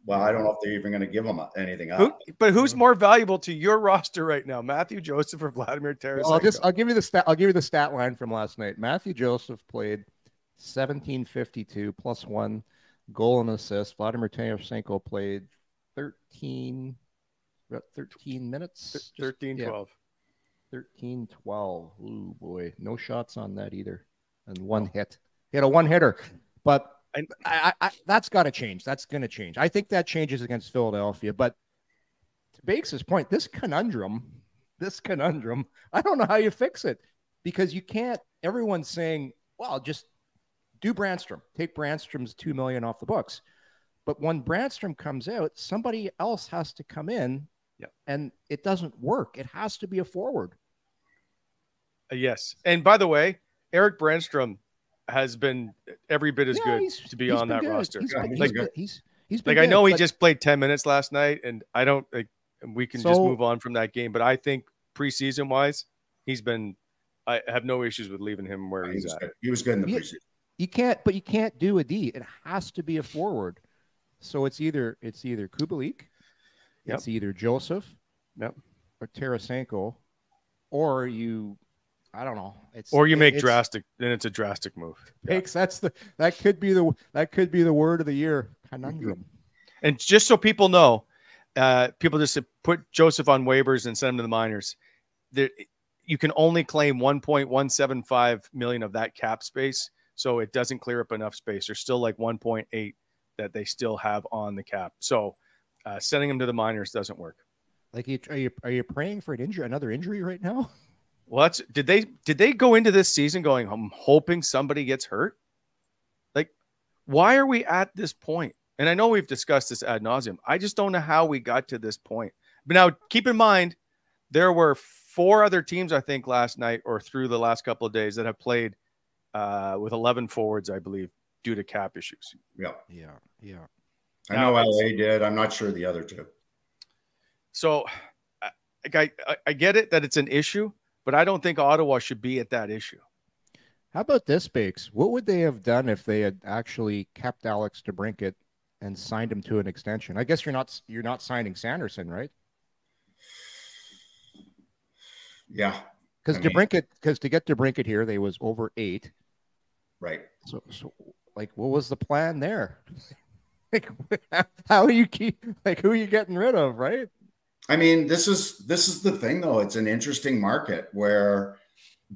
well, I don't know if they're even going to give him anything up. But who's more valuable to your roster right now, Mathieu Joseph or Vladimir Tarasenko? Well, I'll give you the stat line from last night. Mathieu Joseph played 1752 plus 1 goal and assist. Vladimir Tarasenko played 13 minutes. 13-12. 13-12. Ooh, boy. No shots on that either. And one hit. He had a one-hitter. But that's got to change. That's going to change. I think that changes against Philadelphia. But to Bakes' point, this conundrum, I don't know how you fix it, because you can't. Everyone's saying, well, just do Brannstrom. Take Brannstrom's $2 million off the books. But when Brannstrom comes out, somebody else has to come in, and it doesn't work. It has to be a forward. Yes. And by the way, Eric Brannstrom has been every bit as good to be on that roster. He's been like, I know he just played 10 minutes last night, and I don't like, we can just move on from that game. But I think preseason wise, I have no issues with leaving him where he's at. He was good in the preseason. You can't do a D. It has to be a forward. So it's either Kubalik, it's either Joseph, or Tarasenko, or I don't know. Then it's a drastic move. Bakes, that could be the word of the year, conundrum. And just so people know, people just put Joseph on waivers and send him to the minors. You can only claim 1.175 million of that cap space, so it doesn't clear up enough space. There's still like 1.8 that they still have on the cap. So sending him to the minors doesn't work. Like, are you praying for another injury right now? Well, did they go into this season going, I'm hoping somebody gets hurt? Like, why are we at this point? And I know we've discussed this ad nauseum. I just don't know how we got to this point. But now keep in mind, there were 4 other teams, I think, last night or through the last couple of days that have played with 11 forwards, I believe, due to cap issues. Yeah. I Now, know LA did. I'm not sure the other 2. So I get it that it's an issue, but I don't think Ottawa should be at that issue. How about this, Bakes? What would they have done if they had actually kept Alex DeBrincat and signed him to an extension? I guess you're not signing Sanderson, right? Yeah. Because to get DeBrincat here, they was over 8. Right. So like, what was the plan there? Like, how are you who are you getting rid of, right? I mean, this is the thing, though. It's an interesting market where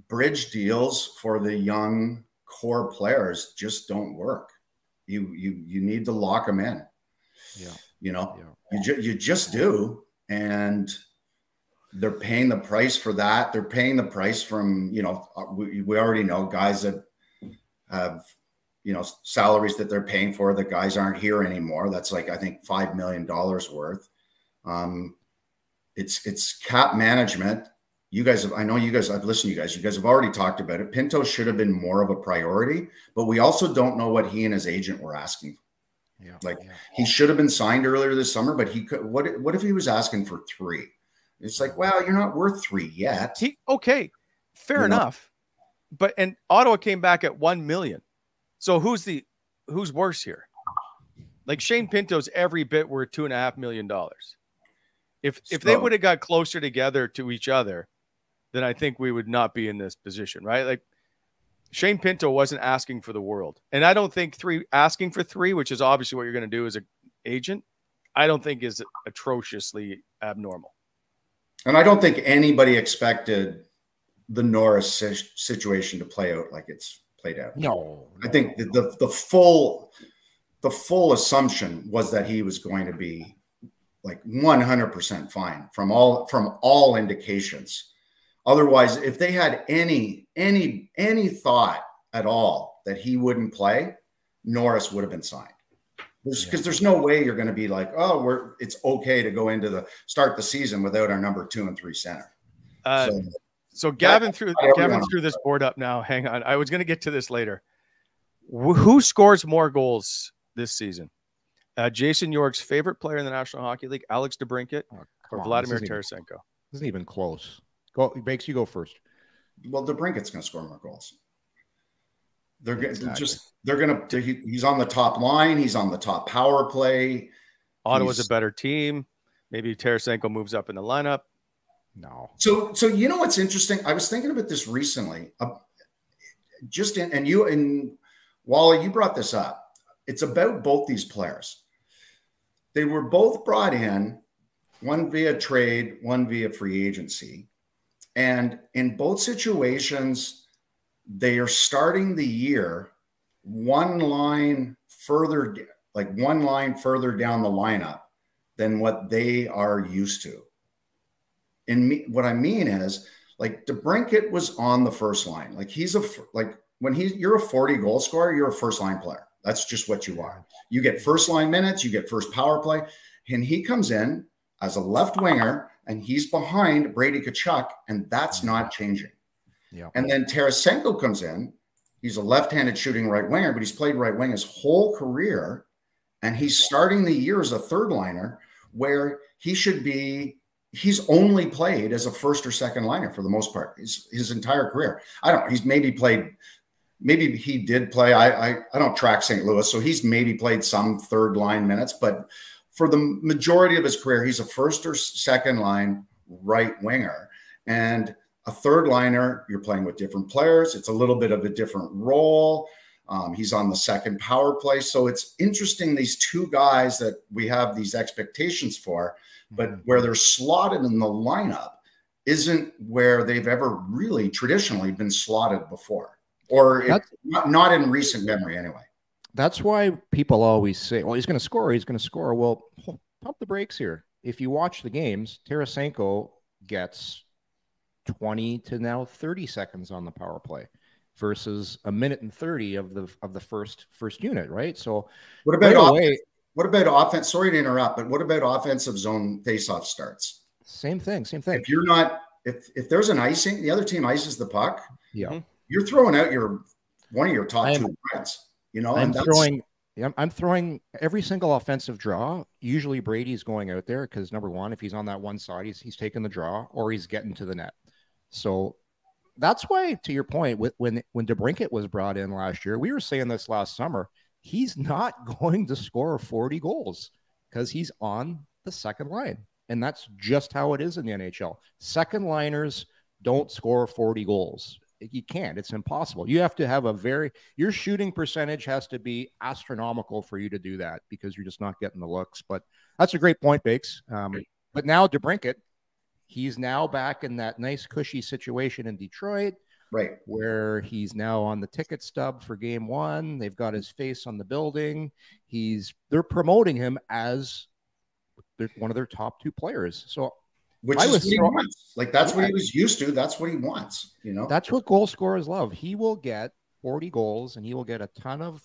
bridge deals for the young core players just don't work. You need to lock them in. Yeah. You just do. And they're paying the price for that. They're paying the price from, we already know guys that have, salaries that they're paying for. The guys aren't here anymore. That's like, I think $5 million worth. It's cap management. I've listened to you guys. You guys have already talked about it. Pinto should have been more of a priority, but we also don't know what he and his agent were asking. He should have been signed earlier this summer, but he could. What if he was asking for 3? It's like, well, you're not worth 3 yet. Fair enough. But Ottawa came back at 1 million. So who's worse here? Like, Shane Pinto's every bit worth $2.5 million. If they would have got closer together to each other, then I think we would not be in this position, right? Like, Shane Pinto wasn't asking for the world. And I don't think asking for 3, which is obviously what you're going to do as an agent, I don't think is atrociously abnormal. And I don't think anybody expected the Norris situation to play out like it's played out. No. I think the full assumption was that he was going to be like 100% fine from all indications. Otherwise, if they had any thought at all that he wouldn't play, Norris would have been signed. Because there's no way you're going to be like, oh, it's okay to go into start the season without our number 2 and 3 center. So Gavin threw this board up now. Hang on. I was going to get to this later. Who scores more goals this season? Jason York's favorite player in the National Hockey League, Alex DeBrincat, or Vladimir Tarasenko? This isn't even close. Go, Bakes, you go first. Well, DeBrincat's going to score more goals. He's on the top line. He's on the top power play. Ottawa's a better team. Maybe Tarasenko moves up in the lineup. No. So you know what's interesting? I was thinking about this recently. And Wally, you brought this up. It's about both these players. They were both brought in, one via trade, one via free agency. And in both situations, they are starting the year one line further, like one line further down the lineup than what they are used to. And what I mean is, like, DeBrincat was on the first line. Like, you're a 40 goal scorer, you're a first line player. That's just what you are. You get first line minutes, you get first power play. And he comes in as a left winger and he's behind Brady Tkachuk, and that's not changing. Yeah. And then Tarasenko comes in. He's a left-handed shooting right winger, but he's played right wing his whole career. And he's starting the year as a third liner where he's only played as a first or second liner for the most part, his entire career. I don't know. He's maybe he did play. I don't track St. Louis, so he's maybe played some third line minutes, but for the majority of his career, he's a first or second line right winger. And a third liner, you're playing with different players. It's a little bit of a different role. He's on the second power play. So it's interesting, these two guys that we have these expectations for, but where they're slotted in the lineup isn't where they've ever really traditionally been slotted before, or not in recent memory anyway. That's why people always say, well, he's going to score. He's going to score. Well, pump the brakes here. If you watch the games, Tarasenko gets 20 to now 30 seconds on the power play versus a minute and 30 of the first unit, right? So what about offense? Sorry to interrupt, but what about offensive zone faceoff starts? Same thing. If you're not, if there's an icing, the other team ices the puck. Yeah, you're throwing out one of your top two lines. You know, I'm throwing every single offensive draw. Usually Brady's going out there because, number one, if he's on that one side, he's taking the draw or he's getting to the net. So that's why, to your point, when DeBrincat was brought in last year, we were saying this last summer, he's not going to score 40 goals because he's on the second line. And that's just how it is in the NHL. Second liners don't score 40 goals. You can't. It's impossible. You have to have your shooting percentage has to be astronomical for you to do that because you're just not getting the looks. But that's a great point, Bakes. But now DeBrincat, he's now back in that nice cushy situation in Detroit, right, where he's now on the ticket stub for game one. They've got his face on the building. They're promoting him as one of their top two players. So which is what he wants. Like, that's what he was used to. That's what he wants. You know, that's what goal scorers love. He will get 40 goals and he will get a ton of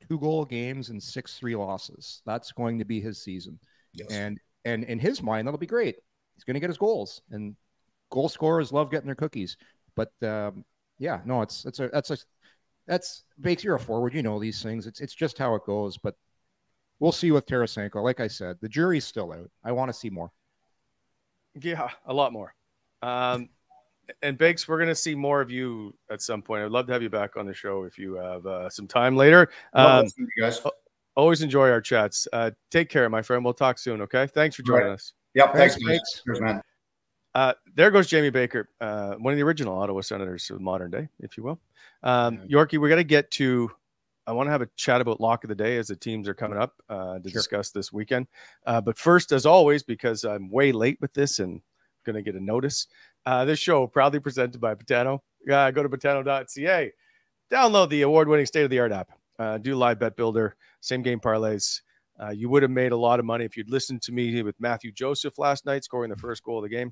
2-goal games and 6-3 losses. That's going to be his season. Yes. And in his mind, that'll be great. He's going to get his goals, and goal scorers love getting their cookies. But yeah, no, that's Bakes. You're a forward. You know these things. It's just how it goes. But we'll see with Tarasenko. Like I said, the jury's still out. I want to see more. Yeah, a lot more. And Bakes, we're going to see more of you at some point. I'd love to have you back on the show if you have some time later. You guys. Always enjoy our chats. Take care, my friend. We'll talk soon, okay? Thanks for joining us. Yep, thanks, Cheers, man. There goes Jamie Baker, one of the original Ottawa Senators of modern day, if you will. Yorkie, we got to get to I want to have a chat about lock of the day as the teams are coming up to discuss this weekend. But first, as always, because I'm way late with this and going to get a notice, this show proudly presented by Patano. Go to patano.ca. Download the award-winning state-of-the-art app. Do live bet builder, same game parlays. You would have made a lot of money if you'd listened to me with Mathieu Joseph last night, scoring the first goal of the game.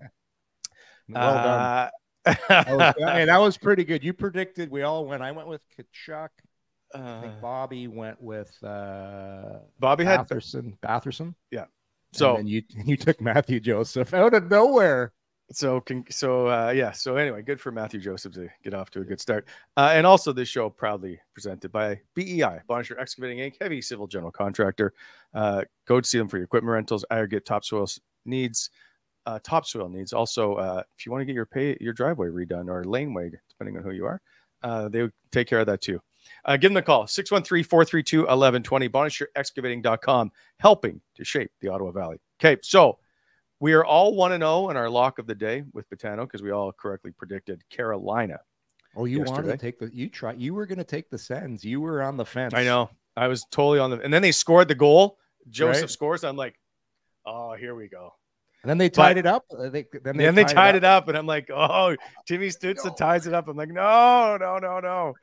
Well done. That was pretty good. You predicted we all went. I went with Tkachuk. I think Bobby went with Bobby had Batherson. Yeah. So and you took Mathieu Joseph out of nowhere. So anyway, good for Mathieu Joseph to get off to a good start. And also this show proudly presented by BEI, Brannstrom Excavating Inc., heavy civil general contractor. Go to see them for your equipment rentals, aggregate, topsoil needs. Also, if you want to get your driveway redone or laneway, depending on who you are, they take care of that too. Give them a call, 613-432-1120, BonnetShirtExcavating.com, helping to shape the Ottawa Valley. Okay, so we are all 1-0 in our lock of the day with Patano because we all correctly predicted Carolina. Oh, you wanted to take you were going to take the Sens. You were on the fence. I know. I was totally on and then they scored the goal. Joseph scores. I'm like, oh, here we go. And then they tied it up. They tied it up, and I'm like, oh, Timmy Stützle ties it up. I'm like, no.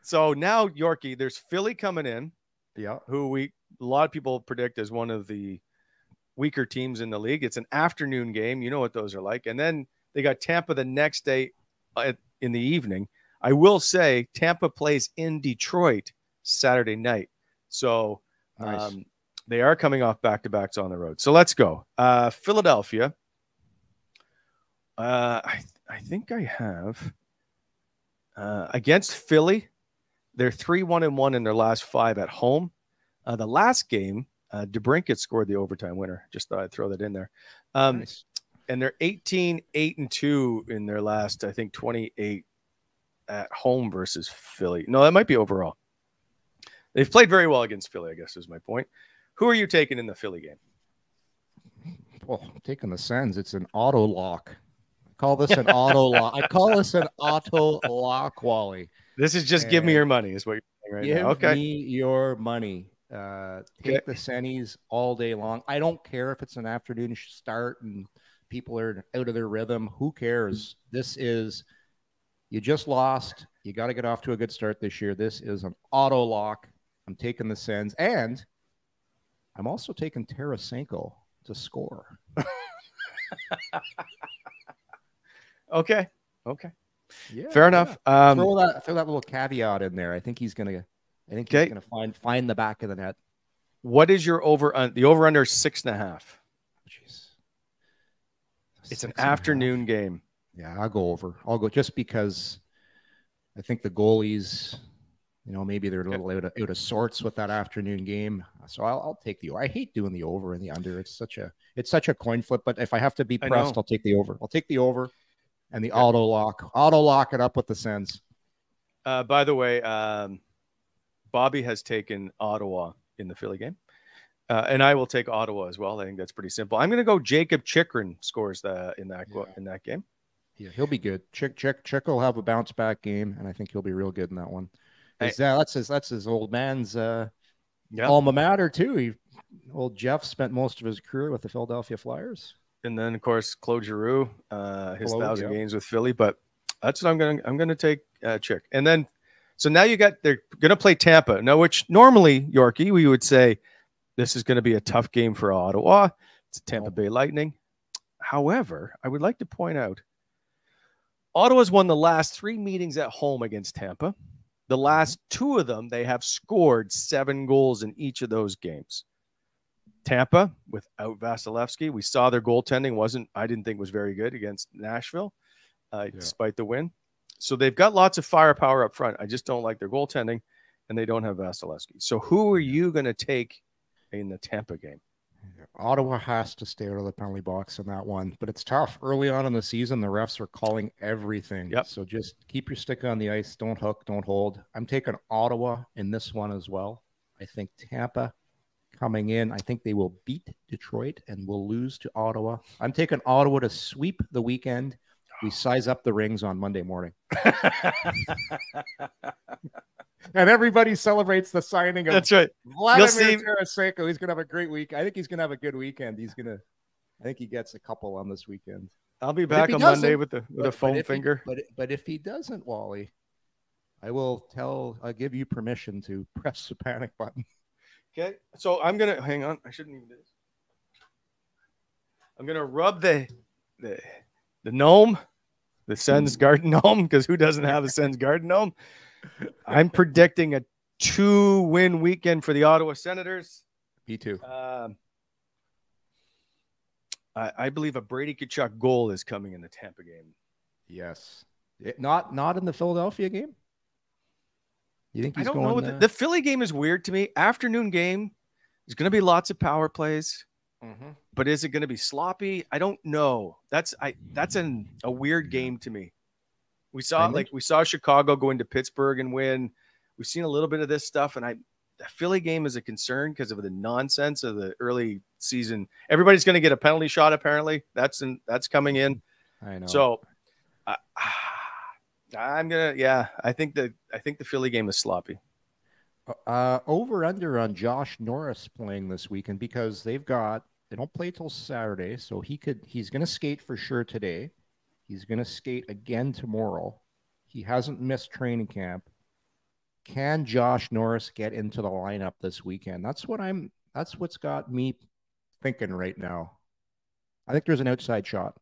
So now Yorkie, there's Philly coming in. Yeah. Who a lot of people predict as one of the weaker teams in the league. It's an afternoon game. You know what those are like. And then they got Tampa the next day in the evening. I will say Tampa plays in Detroit Saturday night. So Nice. they are coming off back-to-backs on the road. So let's go. Philadelphia. I think I have against Philly. They're 3-1-1 in their last 5 at home. The last game, DeBrincat scored the overtime winner. Just thought I'd throw that in there. Nice. And they're 18-8-2 in their last, I think, 28 at home versus Philly. No, that might be overall. They've played very well against Philly, I guess is my point. Who are you taking in the Philly game? Well, I'm taking the Sens. It's an auto lock. I call this an auto lock. I call this an auto lock, Wally. This is just give me your money, is what you're saying right now. Okay. Give me your money. Take the Sennies all day long. I don't care if it's an afternoon start and people are out of their rhythm. Who cares? This is, you just lost. You got to get off to a good start this year. This is an auto lock. I'm taking the Sens. And I'm also taking Tarasenko to score. Okay. Yeah, fair enough. Throw that little caveat in there. I think he's gonna he's gonna find the back of the net. What is your over? The over under 6.5. Jeez, it's an afternoon game. Yeah, I'll go over. I'll go just because I think the goalies, maybe they're a little out of sorts with that afternoon game. So I'll take the over. I hate doing the over and the under. It's such a coin flip. But if I have to be pressed, I'll take the over. I'll take the over. And the auto lock it up with the Sens. By the way, Bobby has taken Ottawa in the Philly game. And I will take Ottawa as well. I think that's pretty simple. I'm going to go Jakob Chychrun scores in that game. Yeah, he'll be good. Chick will have a bounce back game, and I think he'll be real good in that one. That's his old man's alma mater too. Old Jeff spent most of his career with the Philadelphia Flyers. And then, of course, Claude Giroux, his 1,000 games with Philly. But that's what I'm going to take Chick. And then, so now they're going to play Tampa. Now, which normally, Yorkie, we would say this is going to be a tough game for Ottawa. It's Tampa Bay Lightning. However, I would like to point out, Ottawa's won the last 3 meetings at home against Tampa. The last 2 of them, they have scored 7 goals in each of those games. Tampa, without Vasilevsky, we saw their goaltending I didn't think was very good against Nashville, despite the win. So they've got lots of firepower up front. I just don't like their goaltending, and they don't have Vasilevsky. So who are you going to take in the Tampa game? Ottawa has to stay out of the penalty box in that one, but it's tough. Early on in the season, the refs are calling everything. Yep. So just keep your stick on the ice. Don't hook, don't hold. I'm taking Ottawa in this one as well. I think Tampa coming in, I think they will beat Detroit and will lose to Ottawa. I'm taking Ottawa to sweep the weekend. We size up the rings on Monday morning. And everybody celebrates the signing of That's right. Vladimir Tarasenko. He's going to have a great week. I think he's going to have a good weekend. I think he gets a couple on this weekend. I'll be back on Monday with a foam finger. But if he doesn't, Wally, I'll give you permission to press the panic button. Okay, so I'm gonna hang on. I shouldn't even do this. I'm gonna rub the gnome, the Sens garden gnome, because who doesn't have a Sens garden gnome? I'm predicting a 2-win weekend for the Ottawa Senators. Me too. I believe a Brady Tkachuk goal is coming in the Tampa game. Yes, not in the Philadelphia game. You think he's I don't know. The Philly game is weird to me. Afternoon game. There's going to be lots of power plays, but is it going to be sloppy? I don't know. That's a weird game to me. We saw Chicago go into Pittsburgh and win. We've seen a little bit of this stuff, and the Philly game is a concern because of the nonsense of the early season. Everybody's going to get a penalty shot. Apparently, that's coming in. I know. So. I think the Philly game is sloppy. Over under on Josh Norris playing this weekend because they don't play till Saturday, so he's going to skate for sure today. He's going to skate again tomorrow. He hasn't missed training camp. can Josh Norris get into the lineup this weekend? That's what's got me thinking right now. I think there's an outside shot.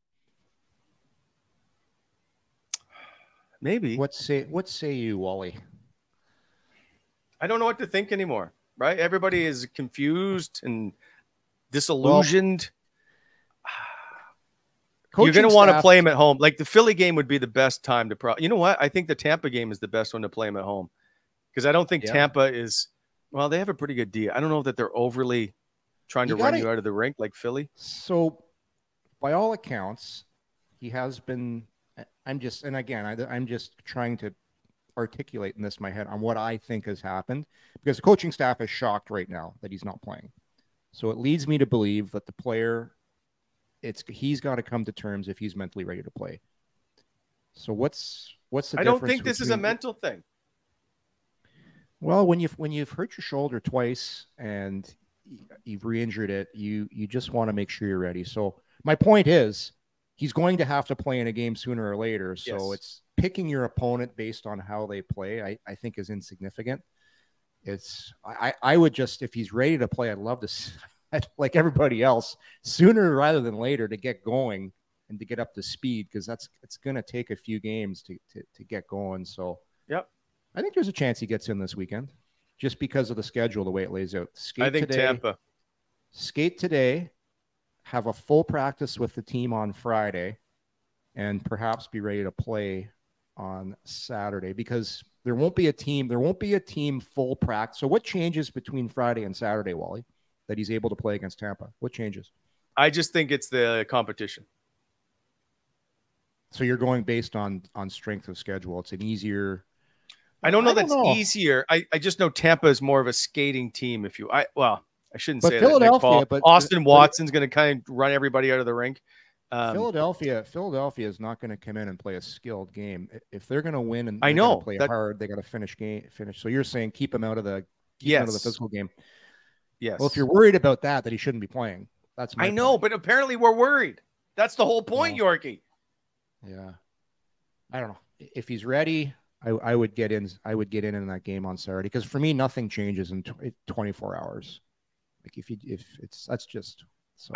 Maybe. What say you, Wally? I don't know what to think anymore, right? Everybody is confused and disillusioned. You're going to want to play him at home. Like the Philly game would be the best time to you know what? I think the Tampa game is the best one to play him at home because I don't think Tampa is, well, they have a pretty good D. I don't know that they're overly trying to run you out of the rink like Philly. So by all accounts, he has been, I'm just trying to articulate in this in my head on what I think has happened because the coaching staff is shocked right now that he's not playing. So it leads me to believe that the player, he's got to come to terms if he's mentally ready to play. So what's the difference? I don't think this is a mental thing. Well, when you've hurt your shoulder twice and you've re-injured it, you just want to make sure you're ready. So my point is he's going to have to play in a game sooner or later. So it's picking your opponent based on how they play, I think is insignificant. I would just, if he's ready to play, I'd love to, like everybody else, sooner rather than later to get going and to get up to speed because it's going to take a few games to get going. So I think there's a chance he gets in this weekend just because of the schedule, the way it lays out. Tampa. Skate today, have a full practice with the team on Friday, and perhaps be ready to play on Saturday because there won't be a team full practice. So what changes between Friday and Saturday, Wally, that he's able to play against Tampa? What changes? I just think it's the competition. So you're going based on strength of schedule. It's an easier. I don't know that's easier. I just know Tampa is more of a skating team. I shouldn't say Philadelphia, that. Austin Watson's going to kind of run everybody out of the rink. Philadelphia is not going to come in and play a skilled game. If they're going to win and play hard, they got to finish. So you're saying keep him out of the physical game. Yes. Well, if you're worried about that he shouldn't be playing, that's my point. But apparently we're worried. That's the whole point, Yorkie. Yeah. I don't know if he's ready. I would get in. I would get in that game on Saturday because for me, nothing changes in 24 hours. Like that's just so.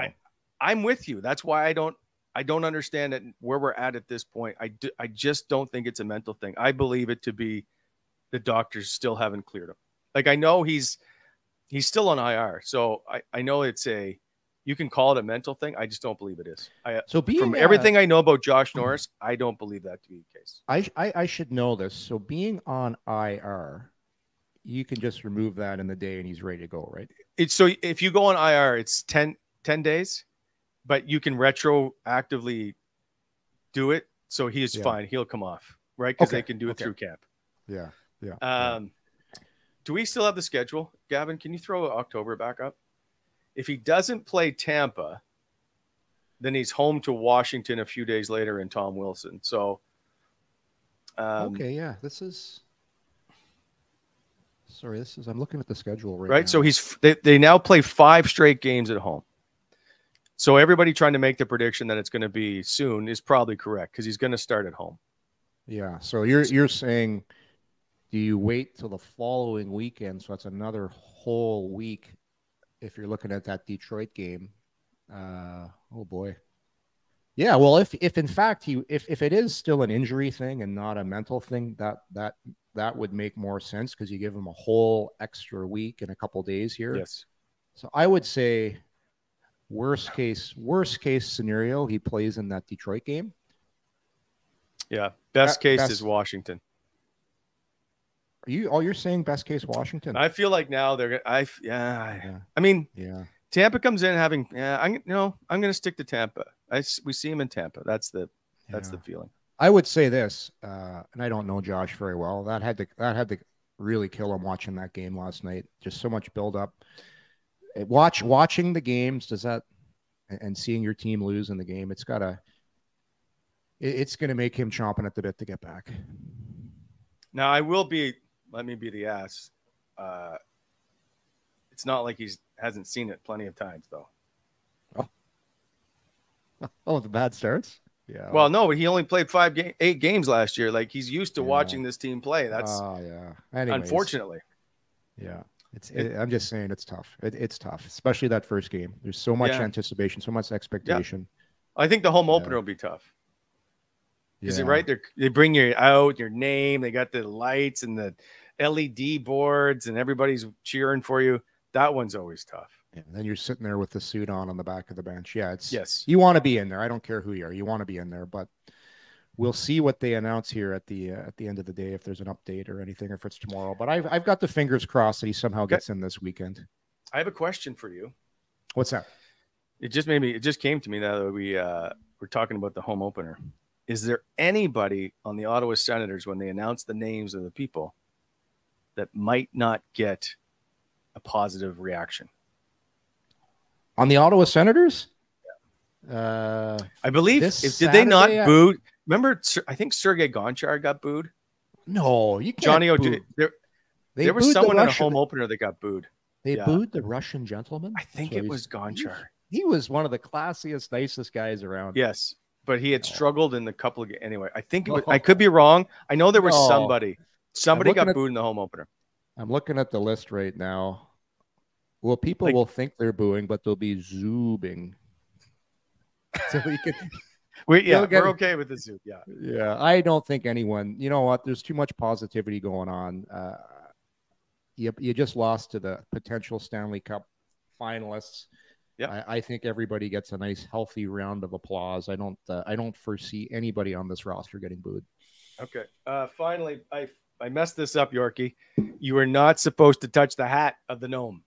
I'm with you. That's why I don't understand it where we're at this point. I just don't think it's a mental thing. I believe it to be the doctors still haven't cleared him. Like I know he's still on IR. So I know you can call it a mental thing. I just don't believe it is. From everything I know about Josh Norris, I don't believe that to be the case. I should know this. So being on IR, you can just remove that in the day and he's ready to go, right? So if you go on IR, it's 10 days. But you can retroactively do it, so he is fine. He'll come off, right? Because they can do it through camp. Yeah. Do we still have the schedule? Gavin, can you throw October back up? If he doesn't play Tampa, then he's home to Washington a few days later in Tom Wilson. So, This is I'm looking at the schedule right now. So they now play 5 straight games at home. So everybody trying to make the prediction that it's going to be soon is probably correct because he's going to start at home. Yeah. So you're saying, do you wait till the following weekend? So that's another whole week. If you're looking at that Detroit game, oh boy. Yeah. Well, if in fact if it is still an injury thing and not a mental thing, that would make more sense because you give him a whole extra week and a couple days here. Yes. So I would say. Worst case scenario, he plays in that Detroit game. Yeah, best case is Washington. You're saying best case Washington? I feel like now they're. I mean, Tampa comes in having. I'm going to stick to Tampa. We see him in Tampa. That's the feeling. I would say this, and I don't know Josh very well. That had to really kill him watching that game last night. Just so much build up. Watching the games and seeing your team lose in the game, it's going to make him chomping at the bit to get back. Now let me be the ass. It's not like he hasn't seen it plenty of times though. Oh, the bad starts. Yeah. Well, no, but he only played 8 games last year. Like, he's used to watching this team play. That's unfortunately. Yeah. I'm just saying it's tough. It's tough, especially that first game. There's so much anticipation, so much expectation. Yeah. I think the home opener will be tough. Is it right? They bring you out, your name. They got the lights and the LED boards, and everybody's cheering for you. That one's always tough. Yeah, and then you're sitting there with the suit on the back of the bench. Yeah, you want to be in there. I don't care who you are. You want to be in there, but we'll see what they announce here at the end of the day, if there's an update or anything, or if it's tomorrow. But I've got the fingers crossed that he somehow gets in this weekend. I have a question for you. What's that? It just came to me now that we're talking about the home opener. Is there anybody on the Ottawa Senators, when they announce the names of the people, that might not get a positive reaction? On the Ottawa Senators? I believe. Did they not boo? Remember, I think Sergei Gonchar got booed. No, you can't. Johnny O'Day. There was someone in a home opener that got booed. They booed the Russian gentleman? I think it was Gonchar. He was one of the classiest, nicest guys around. Yes, but he had struggled in the couple of anyway. I think I could be wrong. I know there was somebody got booed in the home opener. I'm looking at the list right now. Well, people will think they're booing, but they'll be zoobing. So we can. We're okay with the zoom. Yeah. Yeah. I don't think anyone. You know what? There's too much positivity going on. You just lost to the potential Stanley Cup finalists. Yeah. I think everybody gets a nice, healthy round of applause. I don't foresee anybody on this roster getting booed. Okay. Finally, I messed this up, Yorkie. You are not supposed to touch the hat of the gnome.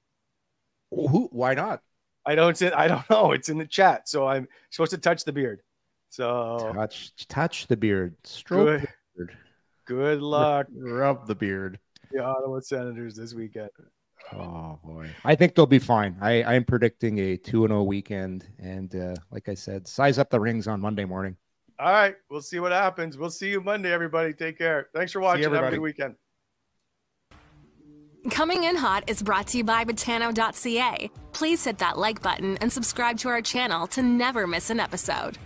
Why not? I don't know. It's in the chat. So I'm supposed to touch the beard. So touch the beard. Stroke the beard. Good luck. Rub the beard. The Ottawa Senators this weekend. Oh boy. I think they'll be fine. I'm predicting a 2-0 weekend. And like I said, size up the rings on Monday morning. All right. We'll see what happens. We'll see you Monday, everybody. Take care. Thanks for watching. Have a good weekend. Coming in Hot is brought to you by Botano.ca. Please hit that like button and subscribe to our channel to never miss an episode.